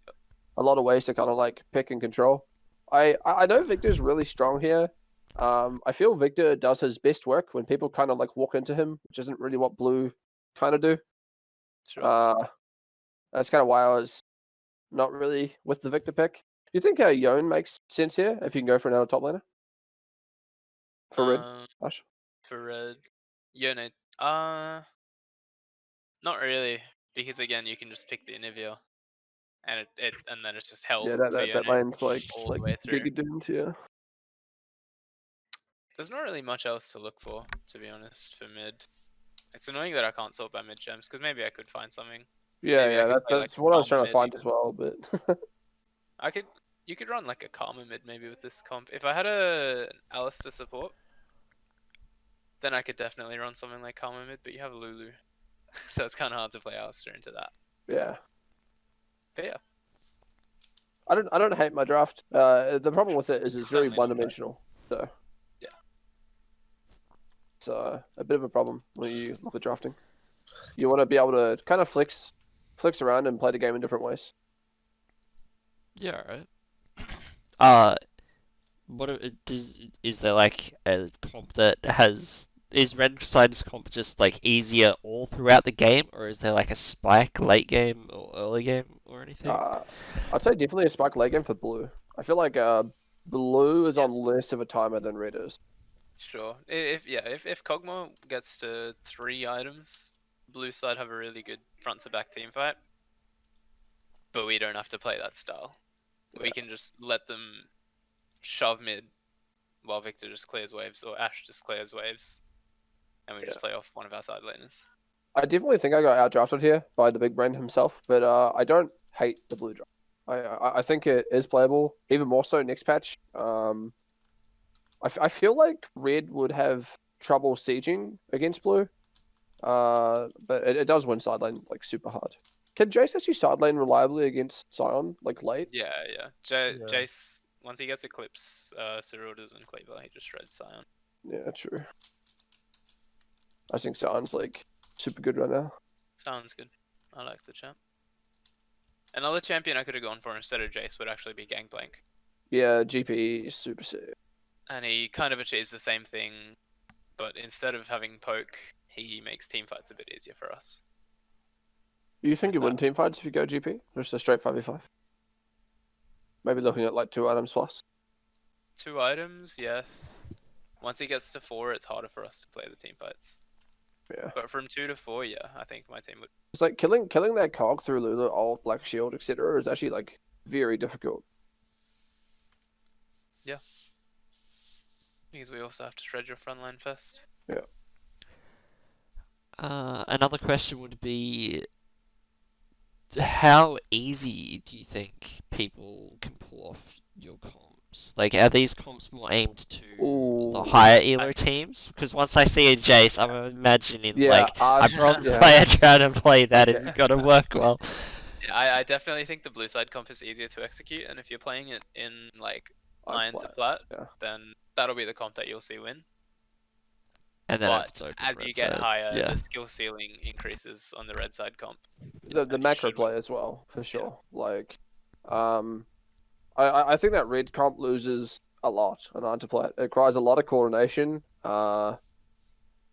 a lot of ways to kind of like pick and control. I know Victor's really strong here. I feel Victor does his best work when people kind of like walk into him, which isn't really what blue kind of do. Sure. That's kind of why I was not really with the Victor pick. Do you think Yone makes sense here if you can go for another top laner? For red, Ash? For red, Yone, not really, because again you can just pick the Anivia, and and then it's just hell. Yeah, for that Yone lane's like all the way through. Giga doomed, yeah. There's not really much else to look for, to be honest, for mid. It's annoying that I can't sort by mid gems, because maybe I could find something. Yeah, Maybe I yeah, could play, that's like, what I was Karma trying to find mid. as well, but You could run like a Karma mid maybe with this comp. If I had a Alistair support, then I could definitely run something like Karma mid, but you have Lulu. So it's kind of hard to play Alistair into that. yeah. But yeah, I don't hate my draft. The problem with it is it's very Certainly not one-dimensional. So Yeah. it's a bit of a problem when you look at drafting. You want to be able to kind of flex around and play the game in different ways. Yeah, right. Is there like a comp that is red side's comp just like easier all throughout the game, or is there like a spike late game or early game or anything? I'd say definitely a spike late game for blue. I feel like blue is on less of a timer than red is. sure. If Kog'Maw gets to 3 items, blue side have a really good front to back team fight. But we don't have to play that style. We can just let them shove mid while Victor just clears waves, or Ash just clears waves, and we just play off one of our side laners. I definitely think I got outdrafted here by the big brain himself, but I don't hate the blue draft. I think it is playable, even more so next patch. I feel like red would have trouble sieging against blue, but it does win side lane like super hard. Can Jace actually side lane reliably against Sion like late? Yeah. Jace, once he gets Eclipse, Ceruders and Cleaver, he just shreds Sion. Yeah, true. I think Sion's like super good right now. Sounds good. I like the champ. Another champion I could have gone for instead of Jace would actually be Gangplank. Yeah, GP is super sick. And he kind of achieves the same thing, but instead of having poke, he makes team fights a bit easier for us. Do you think you win team fights if you go GP? Or just a straight 5v5? Maybe looking at like 2 items plus. 2 items, yes. Once he gets to 4, it's harder for us to play the team fights. Yeah. But from 2 to 4, yeah, I think my team would. It's like killing that cog through Lulu, ult, Black Shield, etc. is actually like very difficult. Yeah. Because we also have to shred your frontline first. Yeah. Another question would be, how easy do you think people can pull off your comps? Like, are these comps more aimed to the higher elo teams? Because once I see a Jace, I'm imagining like a bronze player trying to play that isn't gonna work well. Yeah, I definitely think the blue side comp is easier to execute, and if you're playing it in like iron to plat, then that'll be the comp that you'll see win. And then but as you get higher, the skill ceiling increases on the red side comp. The macro play as well, for sure. Like, I think that red comp loses a lot on iron to plat. It requires a lot of coordination.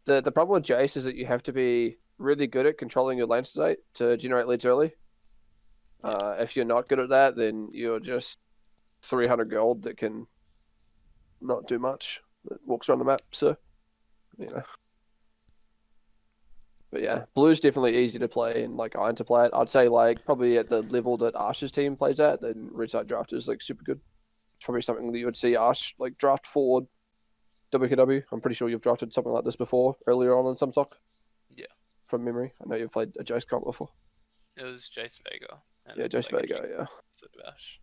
The problem with Jace is that you have to be really good at controlling your lane state to generate leads early. If you're not good at that, then you're just 300 gold that can not do much. That walks around the map, so you know. But yeah, blue's definitely easy to play and like iron to play it. I'd say like probably at the level that Arsh's team plays at, then red side draft is like super good. It's probably something that you would see Arsh like draft forward WKW. I'm pretty sure you've drafted something like this before earlier on in some talk. Yeah. From memory, I know you've played a Jace comp before. It was Jace Vega. And Yeah, Jace like, Vega. Yeah. Sort of Ash.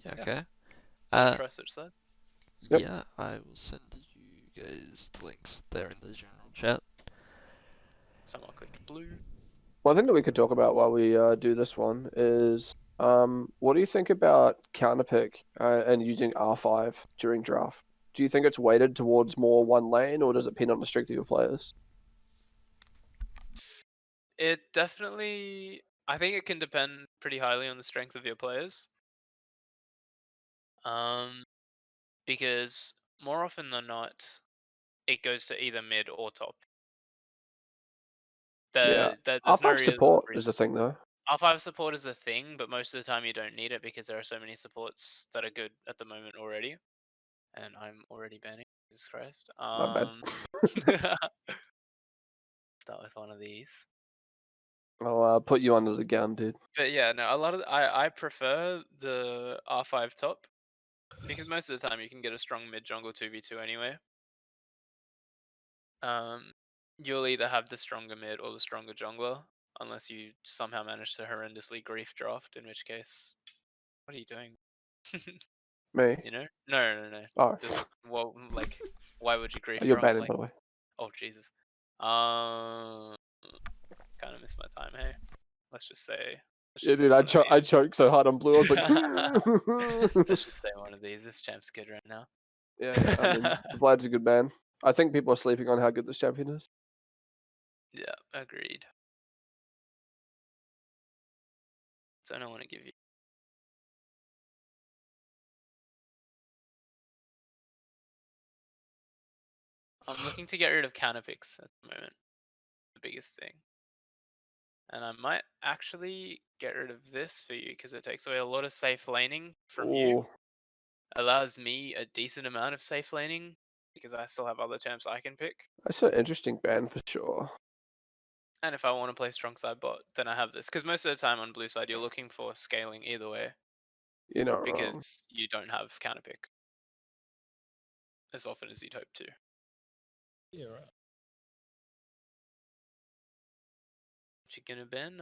Yeah, Yeah. okay. Try switch side. Yep. Yeah, I will send you guys the links there in the general chat. Someone click blue. One thing that we could talk about while we do this one is what do you think about counterpick and using R5 during draft? Do you think it's weighted towards more one lane, or does it depend on the strength of your players? It definitely, I think it can depend pretty highly on the strength of your players. Because more often than not, it goes to either mid or top. Yeah. There's R5 no real support reason. is a thing though. R5 support is a thing, but most of the time you don't need it because there are so many supports that are good at the moment already. And I'm already banning. Jesus Christ. My bad. Start with one of these. I'll put you under the gun, dude. But yeah, no, a lot of I prefer the R5 top because most of the time you can get a strong mid jungle 2v2 anyway. You'll either have the stronger mid or the stronger jungler, unless you somehow manage to horrendously grief draft, in which case, what are you doing? Me? You know? No. Oh, Just well, like, why would you grief you're draft? banned, Like, by the way. oh Jesus. Kind of missed my time. Hey, let's just say. Yeah, dude, I choked so hard on blue. I was like, Let's just say one of these. This champ's good right now. yeah. I mean, Vlad's a good man. I think people are sleeping on how good this champion is. Yeah, agreed. So I don't want to give you. I'm looking to get rid of counterpicks at the moment. The biggest thing. And I might actually get rid of this for you because it takes away a lot of safe laning from you. Ooh. Allows me a decent amount of safe laning because I still have other champs I can pick. That's an interesting ban for sure. And if I want to play strong side bot, then I have this. Because most of the time on blue side, you're looking for scaling either way. You're not because wrong. you don't have counterpick as often as you'd hope to. Yeah, right. What you gonna ban?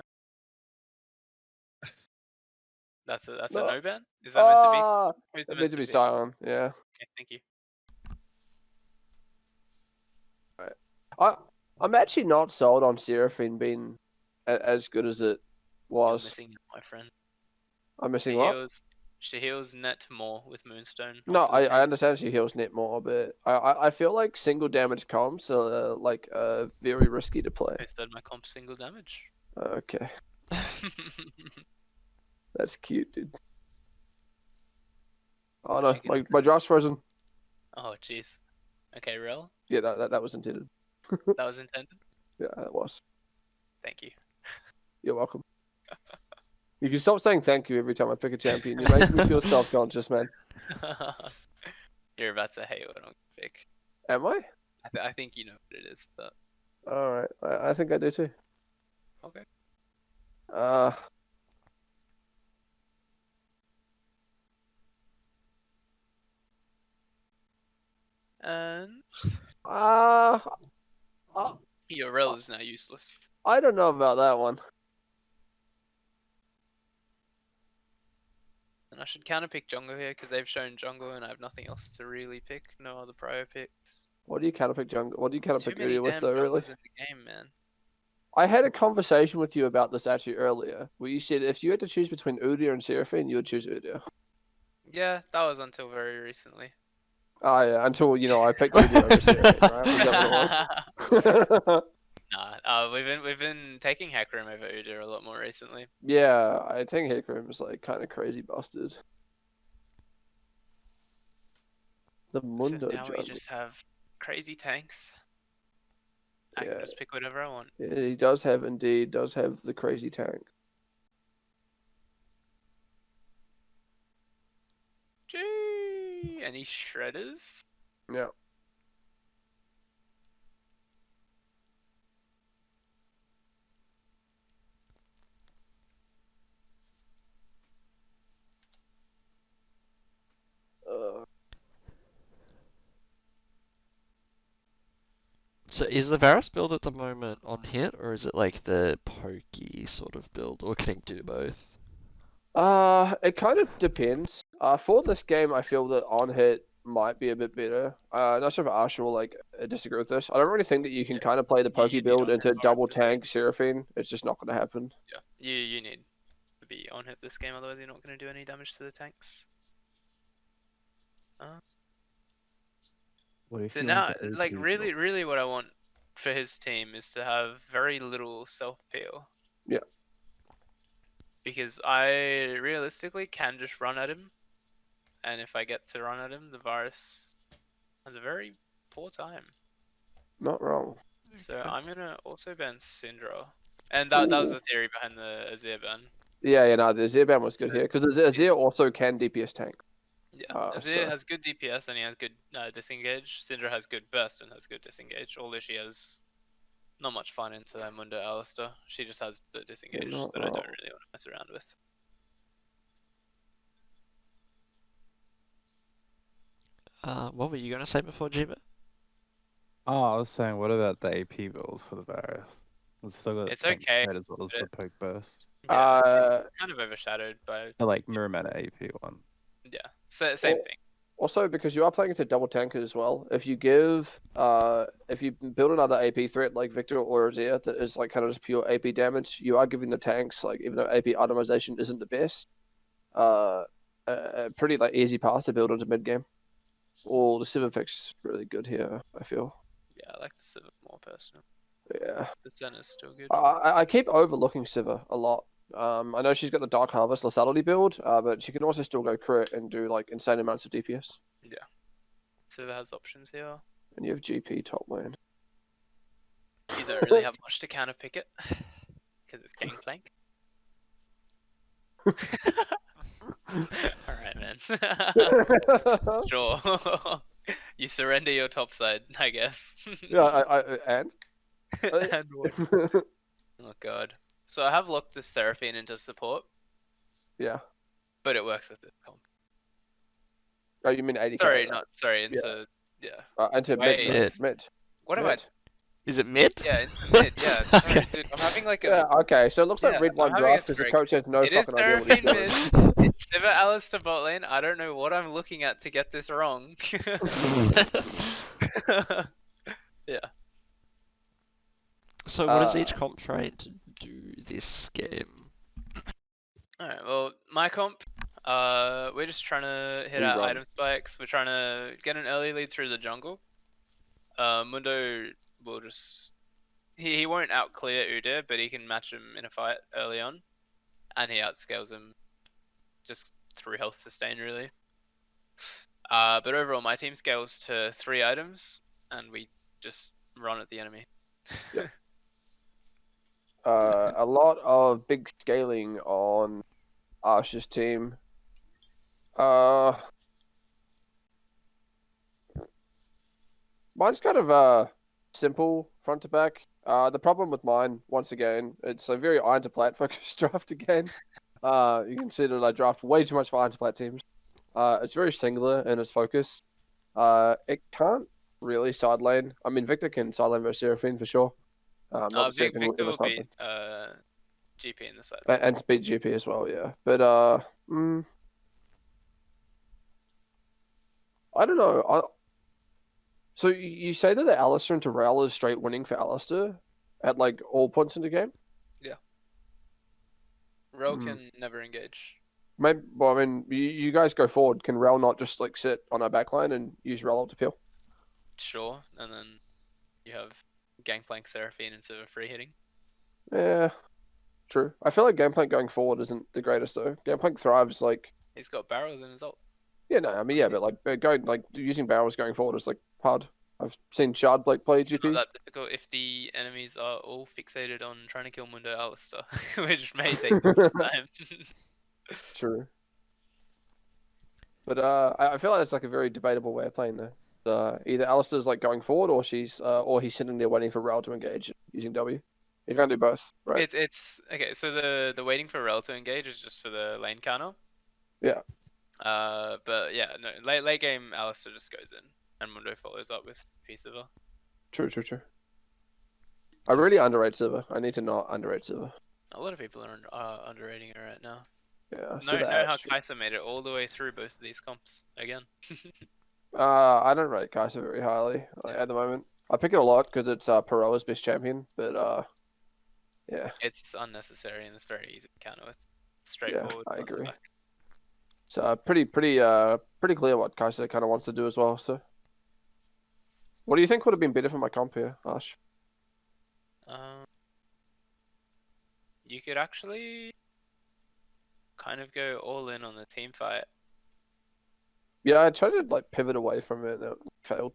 That's a No. no ban? Is that meant to be? Who's It's it meant to be Sion, yeah. Okay, thank you. I'm actually not sold on Seraphine being as good as it You're was. missing it, my friend. I'm missing what? She heals net more with Moonstone. No, onto the I champs. understand she heals net more, but I feel like single damage comps are like very risky to play. I said my comp single damage. Okay, that's cute, dude. Oh no, my draft's frozen. Oh jeez. Okay, Rel. Yeah, that was intended. That was intended. Yeah, that was. Thank you. You're welcome. You can stop saying thank you every time I pick a champion. You make me feel self-conscious, man. You're about to hate what I'm gonna pick. Am I? I think you know what it is, but All right, I think I do too. okay. And your Rel is now useless. I don't know about that one. And I should counterpick jungle here because they've shown jungle and I have nothing else to really pick. No other prior picks. What do you counterpick jungle? What do you counterpick Too many Udyr with damn though, really? junglers in the game, man. I had a conversation with you about this actually earlier, where you said if you had to choose between Udyr and Seraphine, you would choose Udyr. Yeah, that was until very recently. Oh yeah, until I picked Udyr over Seraphine, right? Was that what it was? Nah, we've been taking Hecarim over Udyr a lot more recently. Yeah, I think Hecarim is like kind of crazy busted. The Mundo So now we jungle. just have crazy tanks. I can Yeah. just pick whatever I want. Yeah, he does have the crazy tank. Gee, any shredders? Yeah. So is the Varus build at the moment on hit, or is it like the pokey sort of build, or can he do both? It kind of depends. For this game, I feel that on hit might be a bit better. Not sure if Arsha will disagree with this. I don't really think that you can kind of play the pokey you need build on into hit double to be- tank Seraphine. It's just not going to happen. Yeah. You need to be on hit this game, otherwise you're not going to do any damage to the tanks. What if So you now, want the like, AP really, build? really what I want for his team is to have very little self-peel. Yeah. Because I realistically can just run at him, and if I get to run at him, the virus has a very poor time. Not wrong. So Okay. I'm gonna also ban Syndra. And that was Ooh. the theory behind the Azir ban. Yeah, no, the Azir ban was good So- here because the Azir also can DPS tank. Yeah, So- Azir has good DPS and he has good disengage. Syndra has good burst and has good disengage. Although she has not much fun into Mundo Alistair. She just has the disengage not that I don't wrong. really want to mess around with. What were you gonna say before, Jiba? Oh, I was saying, what about the AP build for the Varus? It's still got It's tank okay, spread as well as but the poke burst. Yeah, Uh, kind of overshadowed by The, like mirror meta AP one. yeah, same Well- thing. Also, because you are playing into double tanker as well, if you build another AP threat like Victor or Azir that is like kind of just pure AP damage, you are giving the tanks, like, even though AP itemization isn't the best, a pretty like easy path to build into mid game. Well, the Civ pick's really good here, I feel. Yeah, I like the Civ more personally. Yeah. The Zen is still good. I keep overlooking Siva a lot. I know she's got the Dark Harvest lethality build, but she can also still go crit and do like insane amounts of DPS. Civ has options here. And you have GP top lane. You don't really have much to counter pick it because it's gangplank. Alright, man. Sure. You surrender your top side, I guess. Yeah, and? And what? Oh god. So I have locked the Seraphine into support, Yeah. but it works with this comp. Oh, you mean 80k? Sorry, right? not sorry, into yeah. Into Wait. mid. What am I? Mid. Is it mid? Yeah, into mid, yeah. Sorry, Okay. dude, I'm having like a Yeah, okay, so it looks like Yeah, red I'm one having draft a because the break. coach has no It is fucking idea what he's Seraphine doing. mid. It's Siva Alistair bot lane. I don't know what I'm looking at to get this wrong. Yeah. So what is Uh, each comp trying to do this game? Alright, well, my comp, we're just trying to hit We our run. item spikes. We're trying to get an early lead through the jungle. Mundo will just... He won't outclear Udyr, but he can match him in a fight early on. And he outscales him just through health sustain, really. But overall, my team scales to 3 items, and we just run at the enemy. A lot of big scaling on Arsh's team. Mine's kind of simple front to back. The problem with mine, once again, it's a very iron to plat focused draft again. You consider I draft way too much for iron to plat teams. It's very singular in its focus. It can't really side lane. I mean, Victor can side lane versus Seraphine for sure. Not to say it can Victor ever will side beat lane. GP in the side. And to beat GP as well, yeah. But I don't know. So you say that the Alistair into Rail is straight winning for Alistair at like all points in the game? Rel Hmm. can never engage. Maybe. Well, I mean, you guys go forward. Can Rail not just like sit on our backline and use Rail to peel? Sure, and then you have Gangplank Seraphine instead of free hitting. Yeah, true. I feel like Gameplank going forward isn't the greatest though. Gameplank thrives like, He's got barrels in his ult. yeah, no, I mean, yeah, but like going like using barrels going forward is like hard. I've seen Shard Blake play It's GP. not that difficult if the enemies are all fixated on trying to kill Mundo Alistair, which may take them some time. True. But I feel like it's like a very debatable way of playing though. Either Alistair's like going forward, or he's sitting there waiting for Rel to engage using W. You can't do both, right? It's okay. So the waiting for Rel to engage is just for the lane counter. Yeah. But yeah, no, late game Alistair just goes in, and Mundo follows up with P-Silver. True. I really underrate Silver. I need to not underrate Silver. A lot of people are underrating her right now. Yeah. Know how Kai'Sa made it all the way through both of these comps again. I don't rate Kai'Sa very highly at the moment. I pick it a lot because it's Peroa's best champion, but yeah. It's unnecessary and it's very easy to counter with. Straightforward. I front to agree. back. So pretty clear what Kai'Sa kind of wants to do as well. So, what do you think would have been better for my comp here, Ash? You could actually kind of go all in on the team fight. Yeah, I tried to like pivot away from it and it failed.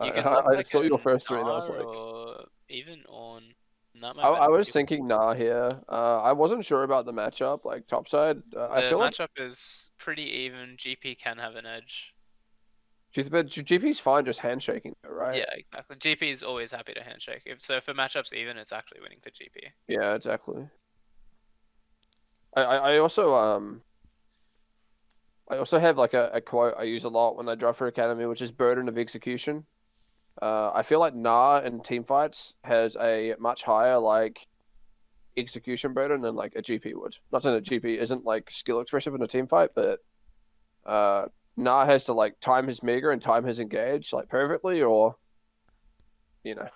You could I have saw like your a first three and I was Gnar like, or even on. I was thinking Nah here. I wasn't sure about the matchup, like topside. I The feel like matchup is pretty even. GP can have an edge. but GP's fine just handshaking, though, right? Yeah, exactly. GP is always happy to handshake. So for matchups even, it's actually winning for GP. Yeah, exactly. I also have like a quote I use a lot when I draft for Academy, which is burden of execution. I feel like Nah in team fights has a much higher like execution burden than like a GP would. Not saying that GP isn't like skill expressive in a team fight, but Nah has to like time his mega and time his engage like perfectly, or you know.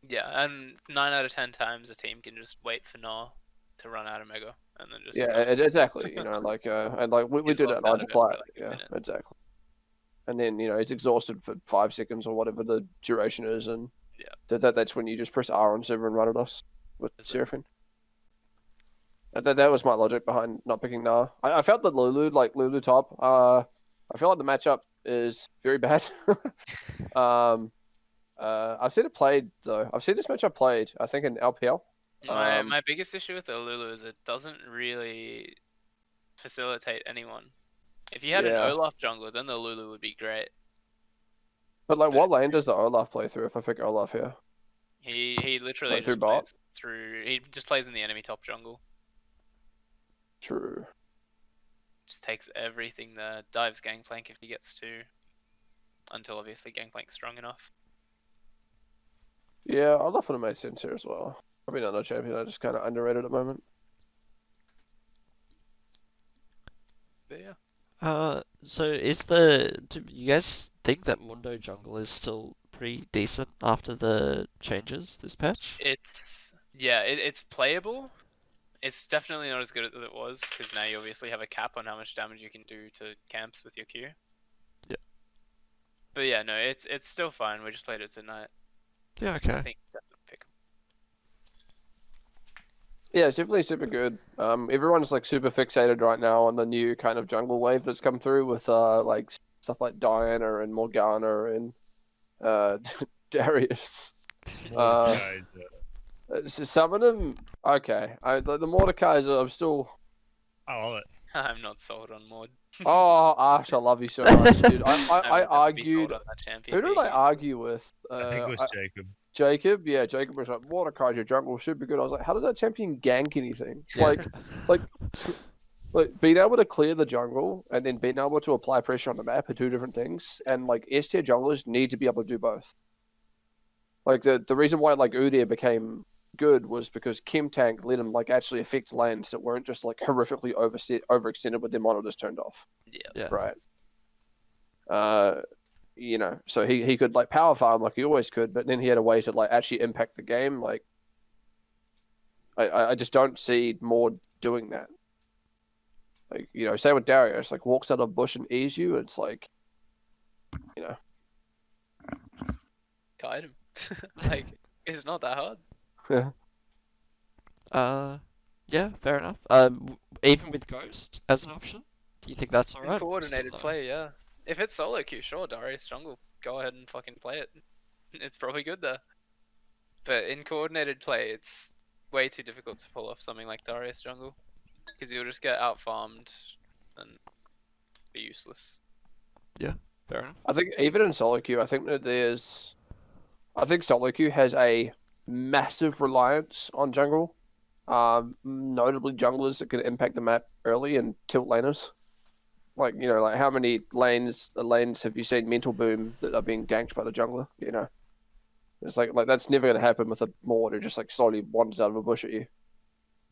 Yeah, and 9 out of 10 times a team can just wait for Gnar to run out of mega and then just Yeah, exactly. You know, like and like we He's did it locked on out of it I2Play. for, like, a Yeah, minute. exactly. And then he's exhausted for 5 seconds or whatever the duration is, and yeah, that's when you just press R on server and run at us with That's it. Seraphine. That was my logic behind not picking Nah. I felt that Lulu top. I feel like the matchup is very bad. I've seen it played though. I've seen this matchup played. I think in LPL. My biggest issue with the Lulu is it doesn't really facilitate anyone. If you had an Yeah. Olaf jungler, then the Lulu would be great. But like, what lane does the Olaf play through? If I pick Olaf here, He literally Like through just bot? plays through. He just plays in the enemy top jungle. true. Just takes everything there. Dives gangplank if he gets to. Until obviously gangplank's strong enough. Yeah, Olaf would have made sense here as well. Probably not no champion. I just kind of underrated at the moment. But yeah. So do you guys think that Mundo jungle is still pretty decent after the changes this patch? It's playable. It's definitely not as good as it was because now you obviously have a cap on how much damage you can do to camps with your Q. Yeah. But yeah, no, it's still fine. We just played it tonight. Yeah, I okay. think it's definitely pick. Yeah, it's definitely super good. Everyone's like super fixated right now on the new kind of jungle wave that's come through with like stuff like Diana and Morgana and Darius. Some of them, okay. The Mordekaiser, I'm still. I love it. I'm not sold on Maud. Oh, Ash, I love you so much, dude. I would never be argued. sold on that champion Who did being I used. argue with? I think it was Jacob. Jacob. Yeah, Jacob was like, Mordekaiser jungle should be good. I was like, how does that champion gank anything? Yeah. Like being able to clear the jungle and then being able to apply pressure on the map are two different things. And like S tier junglers need to be able to do both. Like the reason why like Udyr became good was because Kim Tank let him like actually affect lanes that weren't just like horrifically overextended with their monitors turned off. Yeah. Right. You know, so he could like power farm like he always could, but then he had a way to like actually impact the game. Like I just don't see Maud doing that. Like, you know, same with Darius, like walks out of bush and ease you, it's like, you know. Kite him. Like, it's not that hard. Yeah, fair enough. Even with Ghost as an option, do you think that's alright? Coordinated play, yeah. if it's solo queue, sure, Darius jungle, go ahead and fucking play it. It's probably good there. But in coordinated play, it's way too difficult to pull off something like Darius jungle, because you'll just get out farmed and be useless. Fair enough. I think even in solo queue, I think solo queue has a massive reliance on jungle. Notably junglers that can impact the map early and tilt laners. Like, like how many lanes have you seen mental boom that are being ganked by the jungler? It's like that's never going to happen with a Maud who just like slowly wanders out of a bush at you.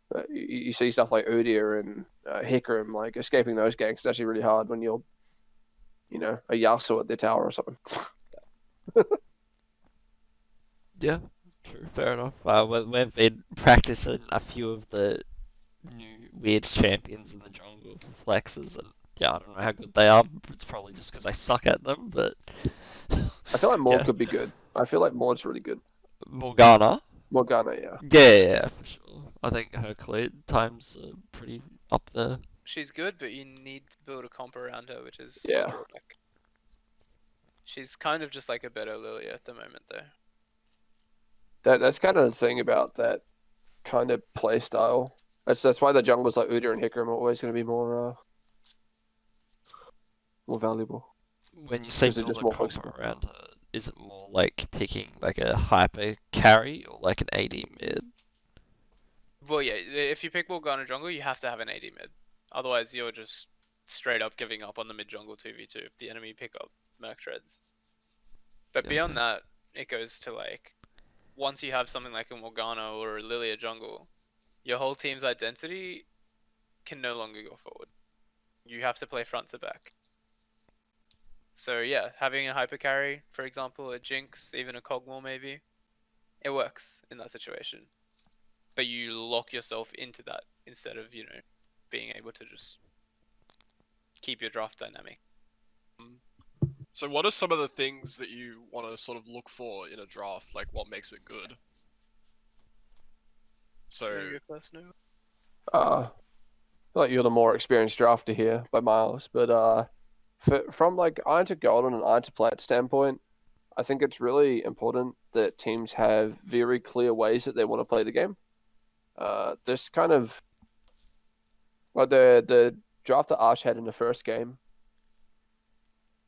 But you see stuff like Udyr and Hecarim, like escaping those ganks is actually really hard when you're, a Yasuo at their tower or something. Yeah, true. Fair enough. We've been practicing a few of the new weird champions in the jungle for flexes, and yeah, I don't know how good they are. It's probably just because I suck at them, but I feel like Maud Yeah. could be good. I feel like Maud's really good. Morgana. Morgana, yeah. Yeah, for sure. I think her clear times are pretty up there. She's good, but you need to build a comp around her, which is Yeah. like, she's kind of just like a better Lilia at the moment, though. That's kind of the thing about that kind of play style. That's why the junglers like Udyr and Hecarim are always going to be more valuable. When you say 'Cause they're build just a more comp flexible. around her, is it more like picking like a hyper carry or like an AD mid? Well, yeah, if you pick Morgana jungle, you have to have an AD mid. Otherwise, you're just straight up giving up on the mid jungle 2v2 if the enemy pick up Merc Treads. But Yeah, beyond okay. that, it goes to like, once you have something like a Morgana or a Lilia jungle, your whole team's identity can no longer go forward. You have to play front to back. So yeah, having a hyper carry, for example, a Jinx, even a Kog'Maw maybe, it works in that situation. But you lock yourself into that instead of, being able to just keep your draft dynamic. So what are some of the things that you want to sort of look for in a draft? Like what makes it good? So You go first, Nova? I feel like you're the more experienced drafter here by miles, but from like Iron to Golden and Iron to Plat standpoint, I think it's really important that teams have very clear ways that they want to play the game. This kind of like the draft that Aarsh had in the first game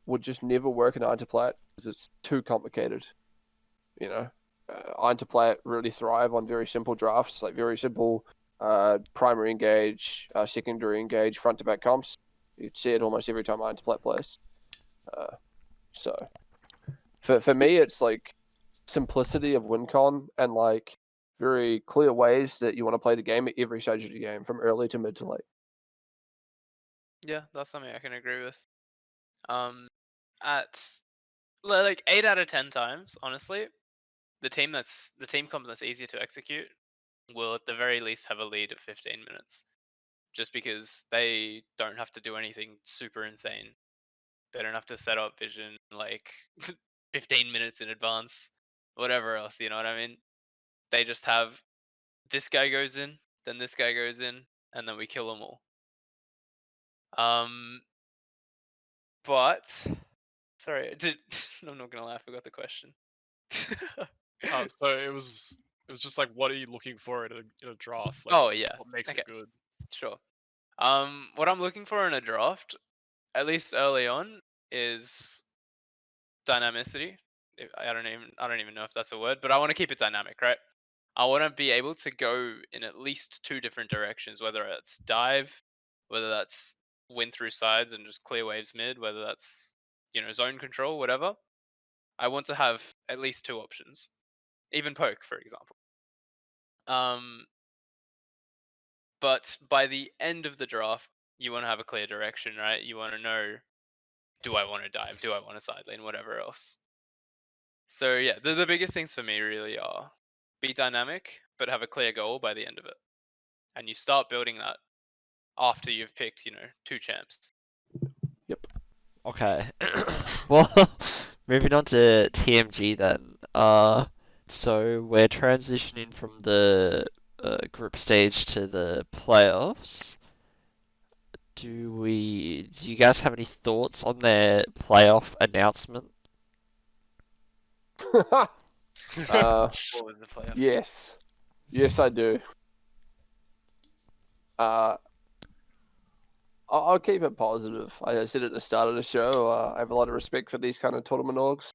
would just never work in Iron to Plat because it's too complicated. Iron to Plat really thrive on very simple drafts, like very simple primary engage, secondary engage, front to back comps. You'd see it almost every time Iron to Plat plays. So for me, it's like simplicity of win con and like very clear ways that you want to play the game at every stage of the game, from early to mid to late. Yeah, that's something I can agree with. At like 8 out of 10 times, honestly, the team comp that's easier to execute will at the very least have a lead at 15 minutes. Just because they don't have to do anything super insane. They don't have to set up vision like 15 minutes in advance, whatever else, you know what I mean? They just have this guy goes in, then this guy goes in, and then we kill them all. But sorry, I'm not gonna lie, I forgot the question. so it was just like, what are you looking for in a draft? Like, Oh yeah, what makes okay. it good? Sure. What I'm looking for in a draft, at least early on, is dynamicity. I don't even know if that's a word, but I want to keep it dynamic, right? I want to be able to go in at least 2 different directions, whether it's dive, whether that's win through sides and just clear waves mid, whether that's zone control, whatever. I want to have at least 2 options, even poke, for example. But by the end of the draft, you want to have a clear direction, right? You want to know, do I want to dive? Do I want to side lane? Whatever else. So yeah, the biggest things for me really are be dynamic, but have a clear goal by the end of it. And you start building that after you've picked, 2 champs. Okay. Well, moving on to TMG then. So we're transitioning from the group stage to the playoffs. Do you guys have any thoughts on their playoff announcement? Uh, What was the playoff? yes. Yes, I do. I'll keep it positive. I said at the start of the show, I have a lot of respect for these kind of tournament orgs.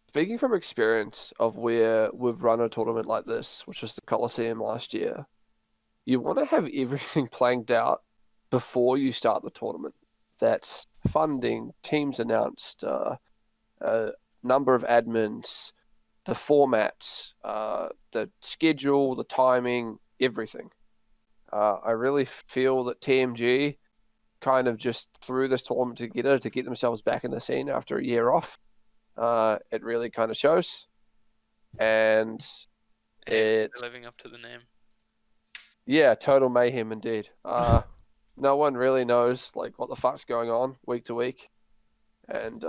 Speaking from experience of where we've run a tournament like this, which was the Coliseum last year, you want to have everything planned out before you start the tournament. That's funding, teams announced, number of admins, the formats, the schedule, the timing, everything. I really feel that TMG kind of just threw this tournament together to get themselves back in the scene after a year off. It really kind of shows, and They're it's living up to the name. yeah, total mayhem indeed. No one really knows like what the fuck's going on week to week, and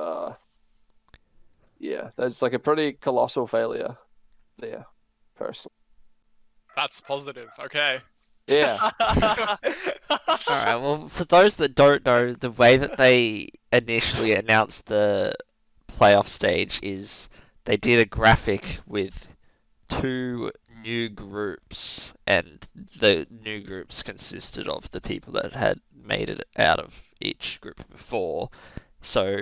yeah, that's like a pretty colossal failure there, personally. That's positive. Okay. Yeah, Alright, well, for those that don't know, the way that they initially announced the playoff stage is they did a graphic with two new groups, and the new groups consisted of the people that had made it out of each group before. So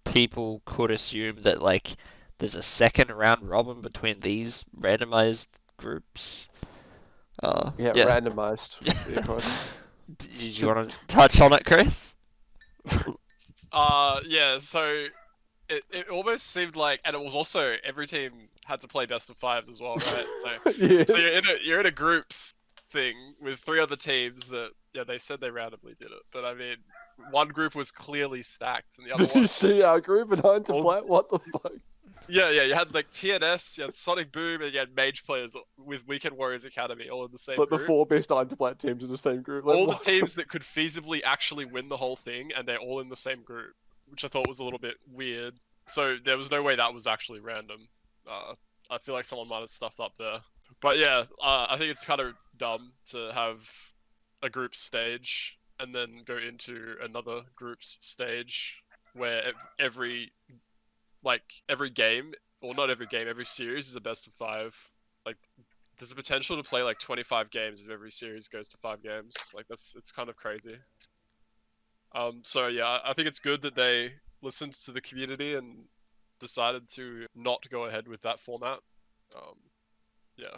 people could assume that like there's a second round robin between these randomized groups. yeah, Yeah. randomized. air quotes. Did you want to touch on it, Chris? Yeah, so it almost seemed like, and it was also every team had to play best of fives as well, right? So Yes. so you're in a groups thing with three other teams that they said they randomly did it, but I mean one group was clearly stacked and the other Did one you see our group at 9 to All- flat? What the fuck? yeah, you had like TNS, you had Sonic Boom, and you had Mage players with Weekend Warriors Academy all in the same It's like the group. 4 best 9 to flat teams in the same group. Like, All the what teams that could feasibly actually win the whole thing, and they're all in the same group, which I thought was a little bit weird. So there was no way that was actually random. I feel like someone might have stuffed up there. But yeah, I think it's kind of dumb to have a group stage and then go into another group's stage where every game, or not every game, every series is a best of 5. Like there's a potential to play like 25 games if every series goes to 5 games. Like it's kind of crazy. So yeah, I think it's good that they listened to the community and decided to not go ahead with that format. Yeah,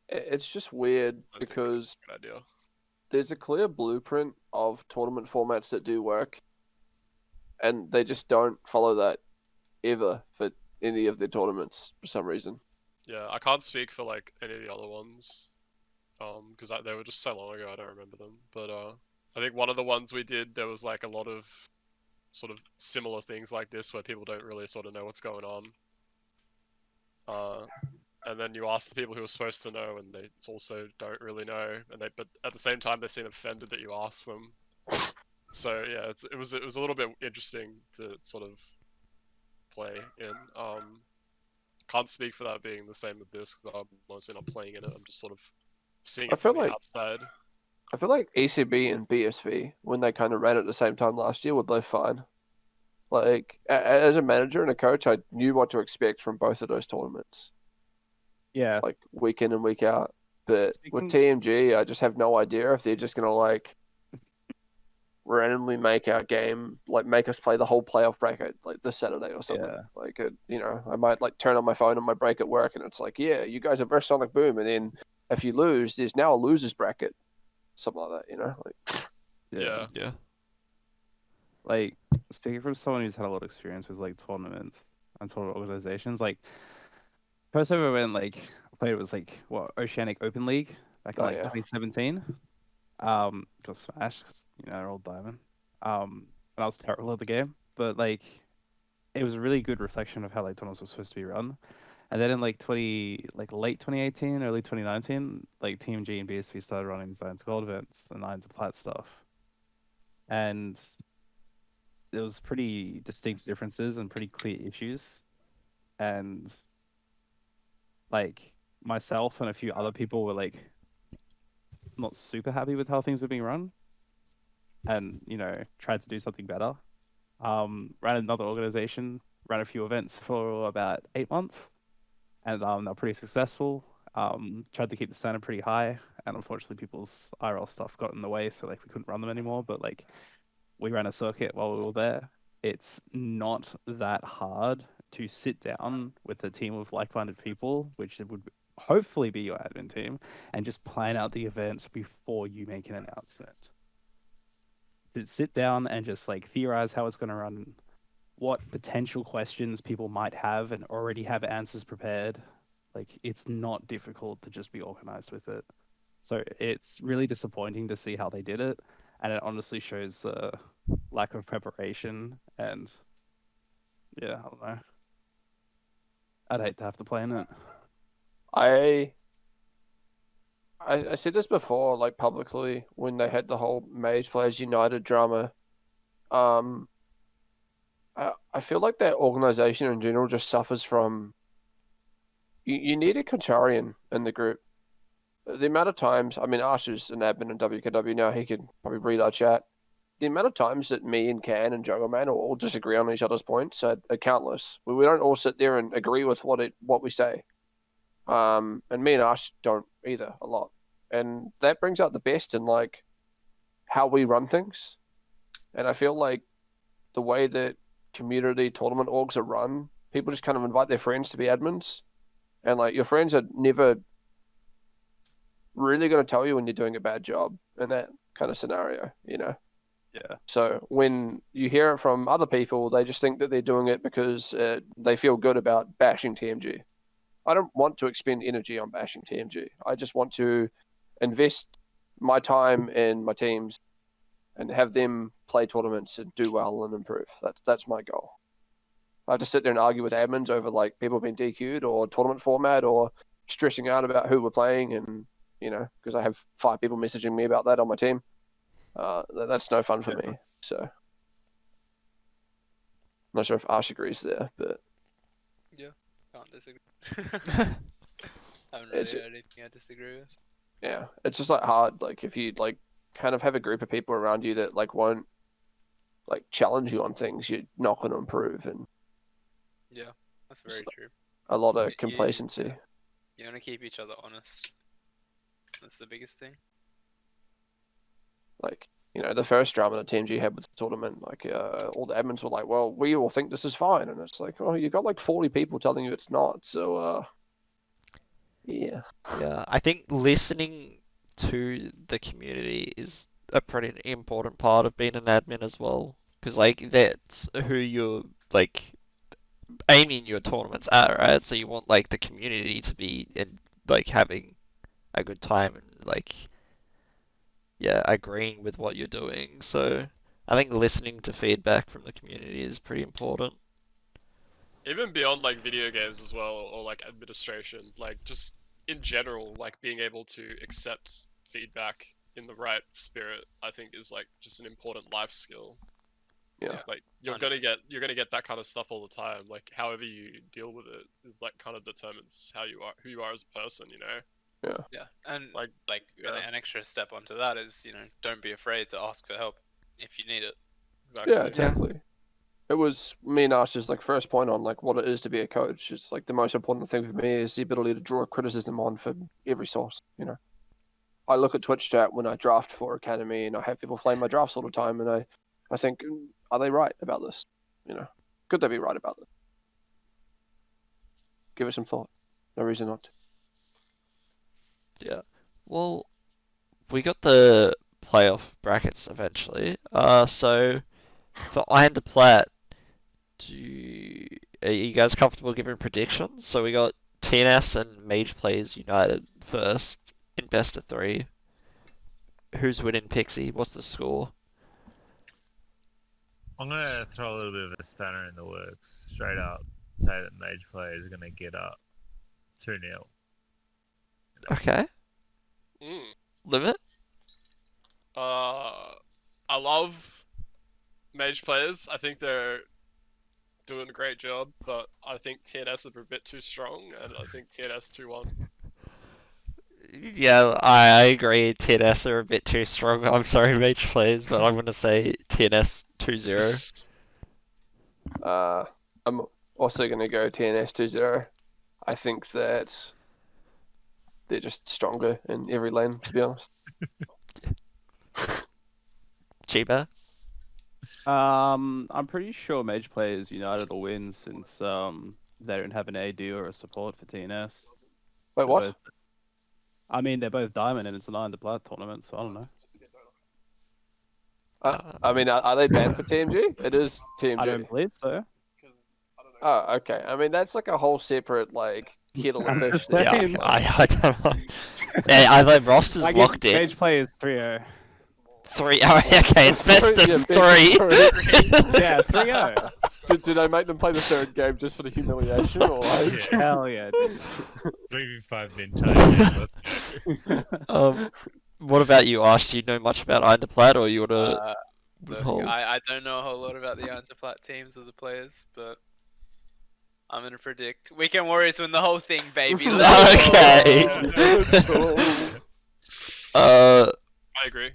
It's just weird I think because it's a good idea. there's a clear blueprint of tournament formats that do work, and they just don't follow that ever for any of their tournaments for some reason. Yeah, I can't speak for like any of the other ones, because they were just so long ago I don't remember them. But I think one of the ones we did, there was like a lot of sort of similar things like this where people don't really sort of know what's going on. And then you ask the people who are supposed to know, and they also don't really know, but at the same time they seem offended that you ask them. So yeah, it was a little bit interesting to sort of play in. Can't speak for that being the same with this because I'm mostly not playing in it. I'm just sort of seeing I it feel from the like- outside. I feel like ECB and BSV, when they kind of ran at the same time last year, were both fine. Like, as a manager and a coach, I knew what to expect from both of those tournaments, Yeah. like week in and week out. But with Speaking- TMG, I just have no idea if they're just gonna like randomly make our game, like make us play the whole playoff bracket like this Saturday or something. Yeah. Like, I might like turn on my phone on my break at work, and it's like, yeah, you guys are versus Sonic Boom, and then if you lose, there's now a losers bracket, something like that. Like, Yeah. Yeah. Like, speaking from someone who's had a lot of experience with like tournaments and tournament organizations, like first time I went like played it was like what Oceanic Open League back in Oh, like yeah. 2017. Got smashed 'cause, they're all diamond. And I was terrible at the game, but like it was a really good reflection of how like tournaments were supposed to be run. And then in like late 2018, early 2019, like TMG and BSV started running these Nine to Gold events and Nine to Plat stuff. And there was pretty distinct differences and pretty clear issues. And like myself and a few other people were like not super happy with how things were being run. and tried to do something better. Ran another organization, ran a few events for about 8 months, and they're pretty successful. Tried to keep the standard pretty high, and unfortunately, people's IRL stuff got in the way, so like we couldn't run them anymore. But like we ran a circuit while we were there. It's not that hard to sit down with a team of like-minded people, which would hopefully be your admin team, and just plan out the events before you make an announcement. To sit down and just like theorize how it's going to run, what potential questions people might have, and already have answers prepared. Like, it's not difficult to just be organized with it. So it's really disappointing to see how they did it, and it honestly shows lack of preparation. And yeah, I don't know. I'd hate to have to play in it. I said this before, like publicly, when they had the whole Mage Players United drama. I feel like that organization in general just suffers from. You need a contrarian in the group. The amount of times, I mean, Aarsh is an admin in WKW now, he could probably read our chat. The amount of times that me and Can and Jungle Man all disagree on each other's points are countless. We don't all sit there and agree with what we say. And me and Ash don't either a lot. And that brings out the best in like how we run things. And I feel like the way that community tournament orgs are run, people just kind of invite their friends to be admins. And like your friends are never really going to tell you when you're doing a bad job in that kind of scenario, Yeah. So when you hear it from other people, they just think that they're doing it because they feel good about bashing TMG. I don't want to expend energy on bashing TMG. I just want to invest my time in my teams and have them play tournaments and do well and improve. That's my goal. I have to sit there and argue with admins over like people being DQ'd or tournament format or stressing out about who we're playing, and because I have 5 people messaging me about that on my team. That's no fun for me. So I'm not sure if Ash agrees there, but Can't disagree. I haven't really heard anything I disagree with. yeah, it's just like hard. Like if you like kind of have a group of people around you that like won't like challenge you on things, you're not going to improve, and Yeah, that's very true. a lot of complacency. You want to keep each other honest. That's the biggest thing. Like the first drama that TMG had with the tournament, like all the admins were like, "Well, we all think this is fine," and it's like, "Oh, you got like 40 people telling you it's not." So yeah. Yeah, I think listening to the community is a pretty important part of being an admin as well, because like that's who you're like aiming your tournaments at, right? So you want like the community to be like having a good time and like agreeing with what you're doing. So I think listening to feedback from the community is pretty important. Even beyond like video games as well, or like administration, like just in general, like being able to accept feedback in the right spirit, I think is like just an important life skill. Yeah. Like you're gonna get that kind of stuff all the time. Like however you deal with it is like kind of determines who you are as a person, Yeah, and Like, an extra step onto that is don't be afraid to ask for help if you need it. Exactly. Yeah, exactly. It was me and Ash's like first point on like what it is to be a coach. It's like the most important thing for me is the ability to draw criticism on for every source. I look at Twitch chat when I draft for Academy, and I have people flame my drafts all the time, and I think, are they right about this? Could they be right about this? Give it some thought. No reason not to. Yeah. Well, we got the playoff brackets eventually. So for Iron to Plat, are you guys comfortable giving predictions? So we got TNS and Mage Players United first in best of 3. Who's winning Pixie? What's the score? I'm gonna throw a little bit of a spanner in the works, straight up. Say that Mage Player is gonna get up 2-0. Okay. Limit? I love Mage Players. I think they're doing a great job, but I think TNS are a bit too strong, and I think TNS 2-1. Yeah, I agree. TNS are a bit too strong. I'm sorry, Mage players, but I'm gonna say TNS 2-0. I'm also going to go TNS 2-0. I think that they're just stronger in every lane, to be honest. Chiba? I'm pretty sure Mage Players United will win since they don't have an AD or a support for TNS. Wait, They're what? both- I mean, they're both diamond and it's an Iron to Blood tournament, so I don't know. I mean, are they banned for TMG? It is TMG. I don't believe so. Oh, okay. I mean, that's like a whole separate like kettle of I'm fish. just there. saying. Yeah, I don't know. Yeah, the roster's I locked give in. Mage Players 3-0. 3. Oh, okay, it's best Yeah, of best 3. of Yeah, 3-0. Did I make them play the third game just for the humiliation, or like? Yeah. Hell yeah, dude. 3v5 min time. What about you, Ash? Do you know much about Underplat, or you wanna Look, withhold? I don't know a whole lot about the Anzaplat teams or the players, but I'm gonna predict Weekend Warriors win the whole thing, baby. Let's go! Okay. I agree.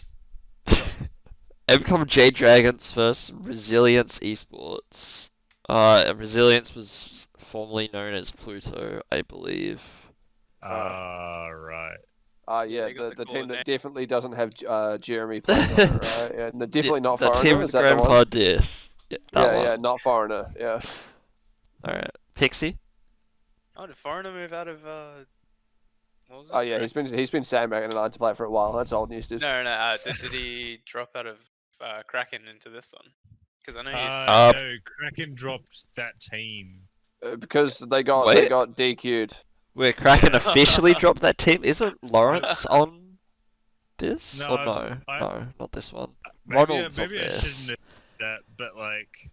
MCOM Jade Dragons versus Resilience Esports. Resilience was formerly known as Pluto, I believe. Right. Yeah, They got the the team cooler name. that definitely doesn't have Jeremy playing on it, right? Yeah, no, definitely not the Foreigner. team Is with that the one? Grandpa Dis. Yeah, that Yeah, one. yeah, not Foreigner. Yeah. Alright. Pixie? Oh, did Foreigner move out of what was it? Oh yeah, he's been sandbagging an to play for a while. That's old news, dude. No, did he drop out of Kraken into this one? Because I know he's No, Kraken dropped that team. Because they got Wait. DQ'd. Where Kraken officially dropped that team? Isn't Lawrence on this? No, Or no? I- No, not this one. Maybe, Ronald's on maybe I this. shouldn't have that, but like,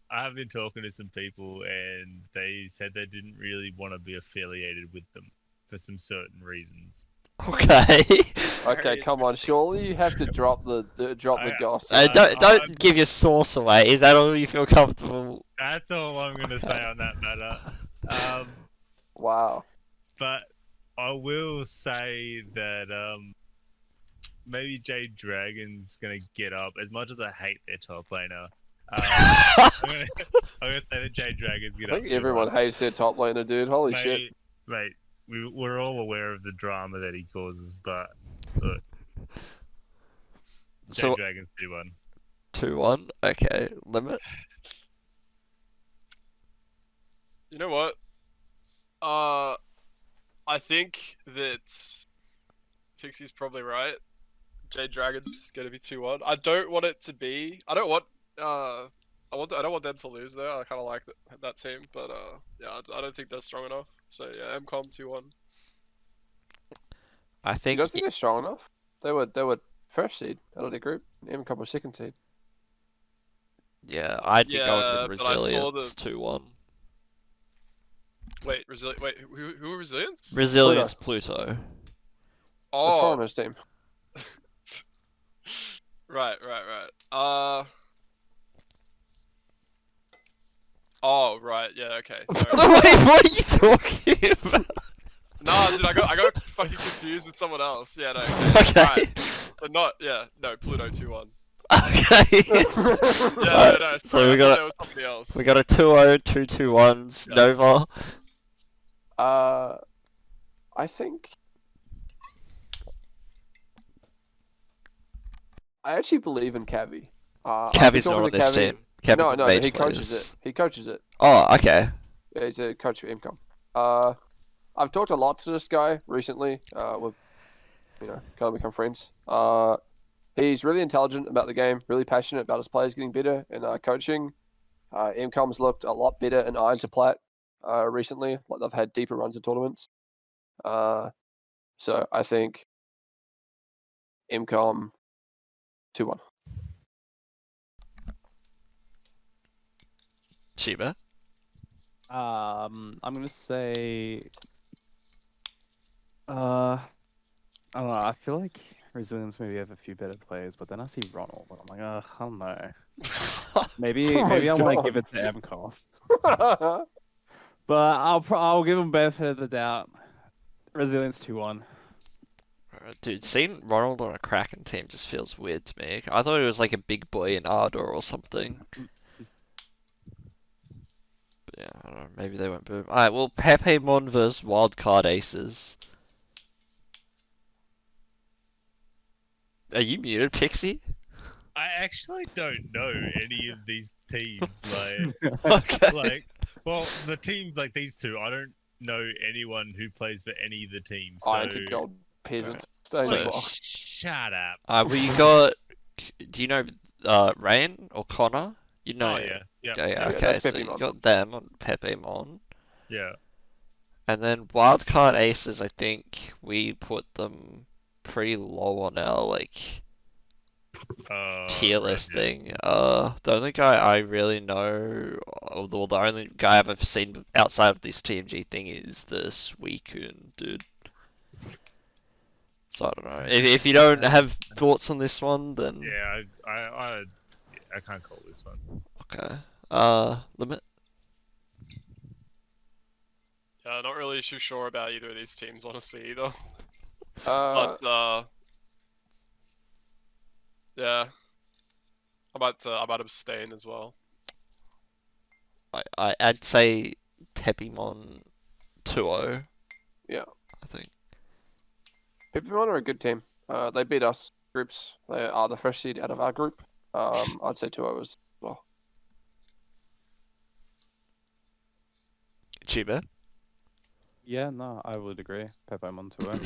I have been talking to some people and they said they didn't really want to be affiliated with them for some certain reasons. Okay. Okay, Very come on. Surely you have to drop the gossip. Don't I'm- give your source away. Is that all you feel comfortable? That's all I'm gonna say on that matter. Wow. But I will say that maybe Jade Dragon's gonna get up. As much as I hate their top laner, I'm gonna say that Jade Dragon's get I up. think everyone hates their top laner, dude. Holy shit. Mate, we're all aware of the drama that he causes, but look, Jade So Dragon's 2-1. 2-1. Okay. Limit. You know what? I think that Pixie's probably right. Jade Dragon's gonna be 2-1. I don't want it to be. I don't want them to lose though. I kind of like that team, but yeah, I don't think they're strong enough. So yeah, MCOM 2-1. I You think. don't think they're strong enough? They were first seed out of their group. Even couple second seed. Yeah, I'd be Yeah, going with but I saw Resilience 2-1. Wait, Wait, who are Resilience? Resilience Pluto. That's Oh, Foreigner's team. right. Oh, right. Yeah. Okay. Wait, what are you talking about? Nah, dude, I got fucking confused with someone else. Yeah, no. Okay. Okay. Right. So no, Pluto 2-1. Okay. Yeah, no. So Sorry, we I thought got there was somebody else. we got a 2-0, 2-2-1s. Yes. Nova. I think. I actually believe in Cavi. I've been Cavi's not talking on to this Cavi- team. Cavi's No, on no, Mage he coaches players. it. He coaches it. Oh, okay. Yeah, he's a coach for Income. I've talked a lot to this guy recently. We've, kind of become friends. He's really intelligent about the game, really passionate about his players getting better and coaching. Incom's looked a lot better in Iron to Plat recently. Like they've had deeper runs of tournaments. So I think Incom 2-1. Shiba. I'm gonna say. I don't know. I feel like Resilience maybe have a few better players, but then I see Ronald, and I'm like, I don't know. Maybe Oh my maybe I want to God. give it to MCOF, but I'll give him benefit of the doubt Resilience 2-1. Dude, seeing Ronald on a Kraken team just feels weird to me. I thought he was like a big boy in Ardor or something. But yeah, I don't know. Maybe they went boom. Alright, well, Pepe Mon versus Wildcard Aces. Are you muted, Pixie? I actually don't know any of these teams. Okay. Well, the teams like these two, I don't know anyone who plays for any of the teams. So, I2G peasant. Stay in So- the box. shut up. Well, you got. Do you know Rain or Connor? You know. Oh yeah, yeah, Okay, Yeah, okay, that's so Pepe you Mon. got them on Pepe Mon. yeah. And then Wildcard Aces, I think we put them pretty low on our tier Right, listing. The only guy I really know, or the only guy I've ever seen outside of this TMG thing is the Suicune dude. So I don't know. If you don't have thoughts on this one, then Yeah, I can't call this one. okay. Limit. Yeah, not really too sure about either of these teams, honestly, either. Uh, But yeah, I might abstain as well. I'd say Pepimon 2-0. Yeah. I think. Pipimon are a good team. They beat us groups. They are the fresh seed out of our group. I'd say 2-0 as well. Chiba. Yeah, no, I would agree. Pepemon 2-0.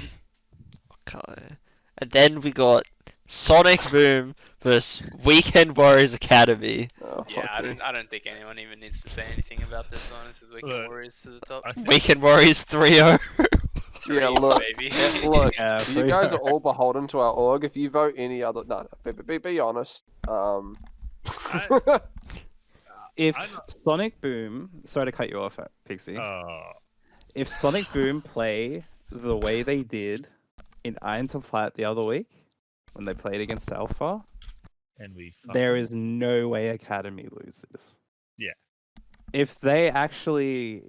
Okay. And then we got Sonic Boom versus Weekend Warriors Academy. Oh, Yeah, fuck I me. don't think anyone even needs to say anything about this one. This is Wicked Look, Warriors to the top. I think Weekend Warriors 3-0. Yeah, Three, look. baby. Yeah, look, Yeah, you guys are 3-0. all beholden to our org. If you vote any other, no, be honest. If I'm Sonic Boom, sorry to cut you off, Pixie. If Sonic Boom play the way they did in I2P the other week when they played against Alpha, and we there fucking- is no way Academy loses. Yeah. If they actually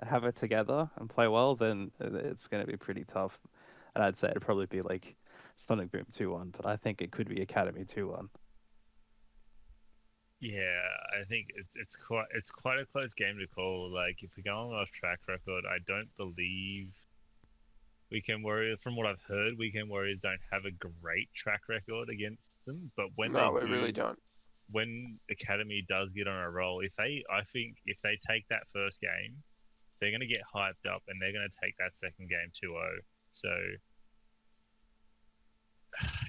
have it together and play well, then it's going to be pretty tough. And I'd say it'd probably be like Sonic Boom 2-1, but I think it could be Academy 2-1. Yeah, I think it's quite a close game to call. Like if we go on our track record, I don't believe Weekend Warriors. From what I've heard, Weekend Warriors don't have a great track record against them. But when no, they we do, really don't. when Academy does get on a roll, I think if they take that first game, they're gonna get hyped up and they're gonna take that second game 2-0. So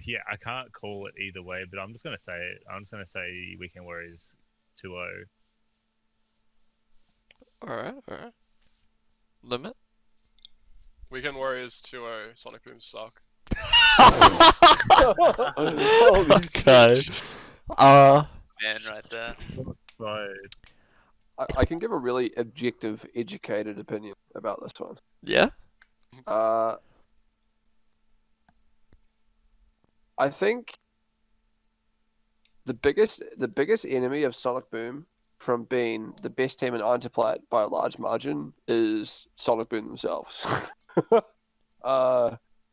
yeah, I can't call it either way, but I'm just gonna say it. I'm just gonna say Weekend Warriors 2-0. Alright. Limit. Weekend Warriors 2-0. Sonic Boom suck. Okay. Man, right there. Right. I can give a really objective, educated opinion about this one. Yeah? I think the biggest enemy of Sonic Boom from being the best team in I2P by a large margin is Sonic Boom themselves.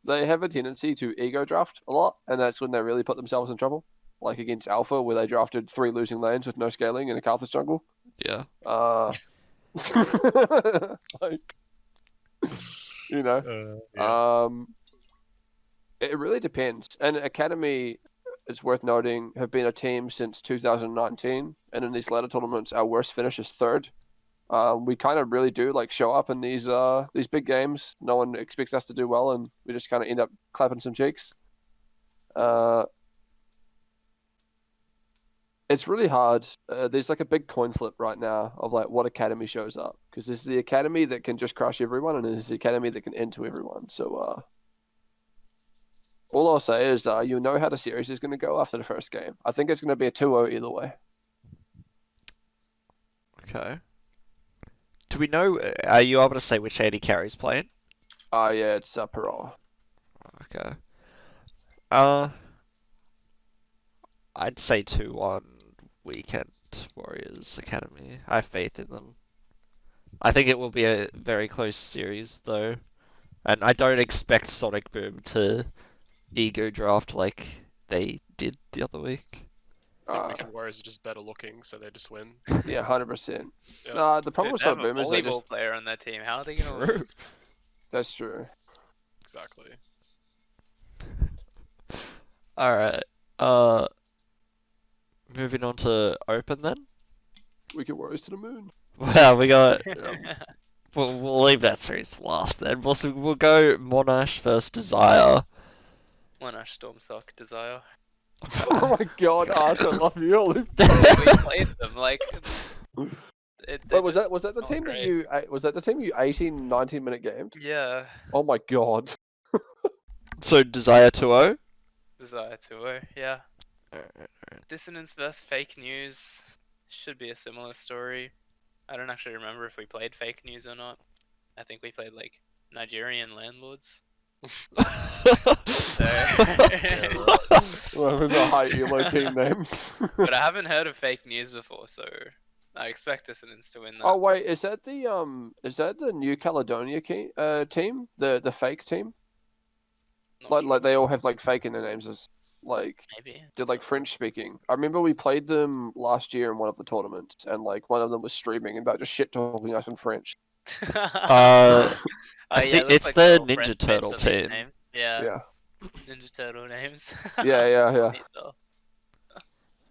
They have a tendency to ego draft a lot, and that's when they really put themselves in trouble. Like against Alpha, where they drafted 3 losing lanes with no scaling in a Carthage jungle. Yeah. Like, you know. Yeah. It really depends. And Academy, it's worth noting, have been a team since 2019, and in these latter tournaments, our worst finish is 3rd. We kind of really do show up in these big games. No one expects us to do well, and we just kind of end up clapping some cheeks. It's really hard. There's a big coin flip right now of what academy shows up, because there's the academy that can just crush everyone, and there's the academy that can end to everyone. So all I'll say is you know how the series is going to go after the first game. I think it's going to be a 2-0 either way. Okay. Do we know, are you able to say which AD carry's playing? Yeah, it's Perot. Okay. I'd say 2-1 Weekend Warriors Academy. I have faith in them. I think it will be a very close series, though. And I don't expect Sonic Boom to ego draft like they did the other week. I think Uh, Weekend Warriors are just better looking, so they just win. yeah, 100%. Yeah. Nah, the problem Dude, with they have Sonic a Boom is they volleyball just. player on their team. How are they gonna True. lose? That's true. Exactly. Alright. Moving on to Open then. Weekend Warriors to the moon. Wow, we got. We'll leave that series to last then. We'll go Monash versus Desire. Monash, Stormsock, Desire. Oh my god, Ash, I love you. We played them like. Wait, was that the not team that great. you was that the team you 18, 19-minute gamed? Yeah, Oh my god. So Desire 2-0? Desire 2-0. Yeah. Dissonance versus Fake News should be a similar story. I don't actually remember if we played Fake News or not. I think we played like Nigerian landlords. So... Well, remember high elo team names. But I haven't heard of Fake News before, so I expect Dissonance to win that. Oh wait, is that the New Caledonia team? The fake team? Not Like sure. they all have like fake in their names as like Maybe. they're like French speaking. I remember we played them last year in one of the tournaments, and like one of them was streaming and about just shit talking us in French. I yeah, think looks it's like the they're all Ninja French based Turtle on these team. names. Yeah, Yeah. Ninja Turtle names. Yeah. Neat though.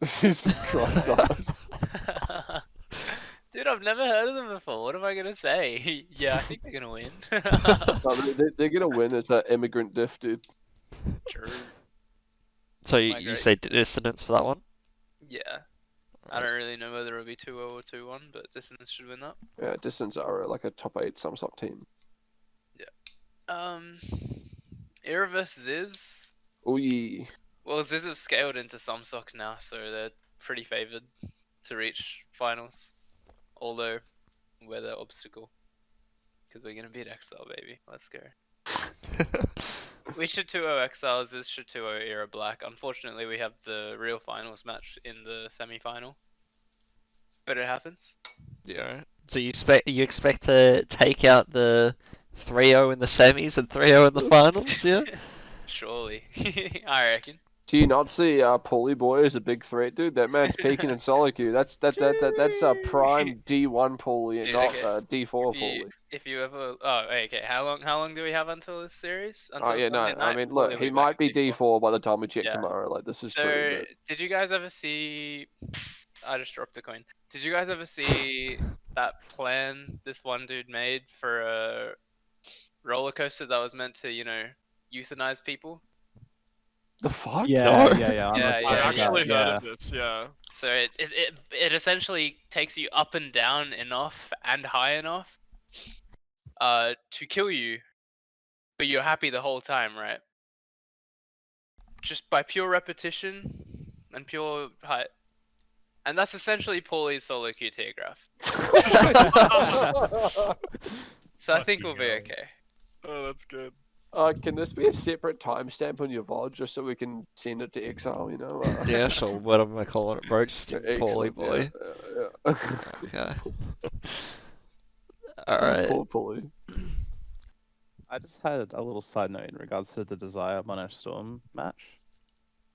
Jesus Christ, Ash. Dude, I've never heard of them before. What am I gonna say? Yeah, I think they're gonna win. No, they're gonna win. It's an immigrant diff, dude. True. So you Migrate. say Dissonance for that one? Yeah. I don't really know whether it'll be 2-0 or 2-1, but Dissonance should win that. Yeah, Distance are like a top 8 Samsung team. Era vs Ziz. Oh yeah. Well, Ziz have scaled into Samsung now, so they're pretty favored to reach finals. Although, we're the obstacle. Because we're gonna beat Exile, baby. Let's go. We should 2-0 Exile, Ziz should 2-0 Era Black. Unfortunately, we have the real finals match in the semi-final. But it happens. Yeah. So you expect to take out the 3-0 in the semis and 3-0 in the finals, yeah? Surely. I reckon. Do you not see Paulie Boy as a big threat, dude? That man's peaking in solo queue. That's prime D1 Paulie and Dude, not okay. D4 If you, Paulie. if you ever, oh, okay. How long do we have until this series? Until Oh yeah, no. Sunday I night? mean, Or look, will he we might back be D4? D4 by the time we check Yeah. tomorrow. Like this is So, true. did you guys ever see? I just dropped a coin. Did you guys ever see that plan this one dude made for a roller coaster that was meant to, euthanize people? The fuck? Yeah, No. yeah. I'm Yeah, not yeah, I sure actually about- heard of this, yeah. So it essentially takes you up and down enough and high enough, to kill you, but you're happy the whole time, right? Just by pure repetition and pure height. And that's essentially Paulie's solo queue tier graph. So I think we'll Fucking be hell. okay. Oh, that's good. Can this be a separate timestamp on your VOD just so we can send it to Exile? You know? Yeah, sure. What am I calling it, bro? Just Paulie Excellent, boy. Yeah. Okay. Alright. Poor Paulie. I just had a little side note in regards to the Desire Monash Storm match.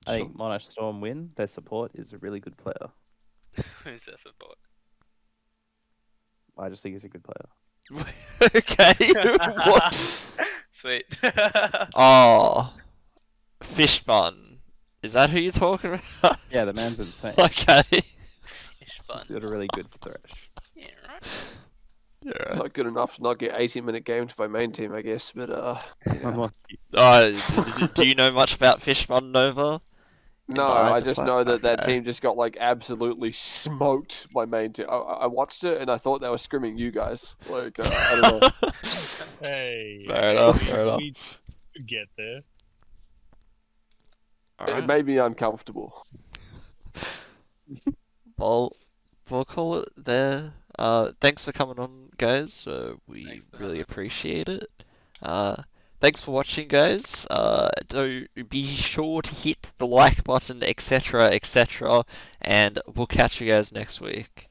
I think Monash Storm win. Their support is a really good player. Who's their support? I just think he's a good player. Okay. What? Sweet. Oh. Fish bun. Is that who you're talking about? Yeah, the man's insane. Okay. It's fun. He's got a really good thresh. Yeah, right. Yeah. Not good enough to not get 80-minute games by main team, I guess. But yeah. Do you know much about Fish bun, Nova? No, Behind I the just flag. know that that Okay. team just got like absolutely smoked by main team. I watched it and I thought they were screaming you guys. Like I don't know. Hey. Fair enough, we- fair enough. we get there. It Alright. made me uncomfortable. Well, we'll call it there. Thanks for coming on, guys. We Thanks for really having me. appreciate it. Thanks for watching, guys. Do be sure to hit the like button, etc., etc., and we'll catch you guys next week.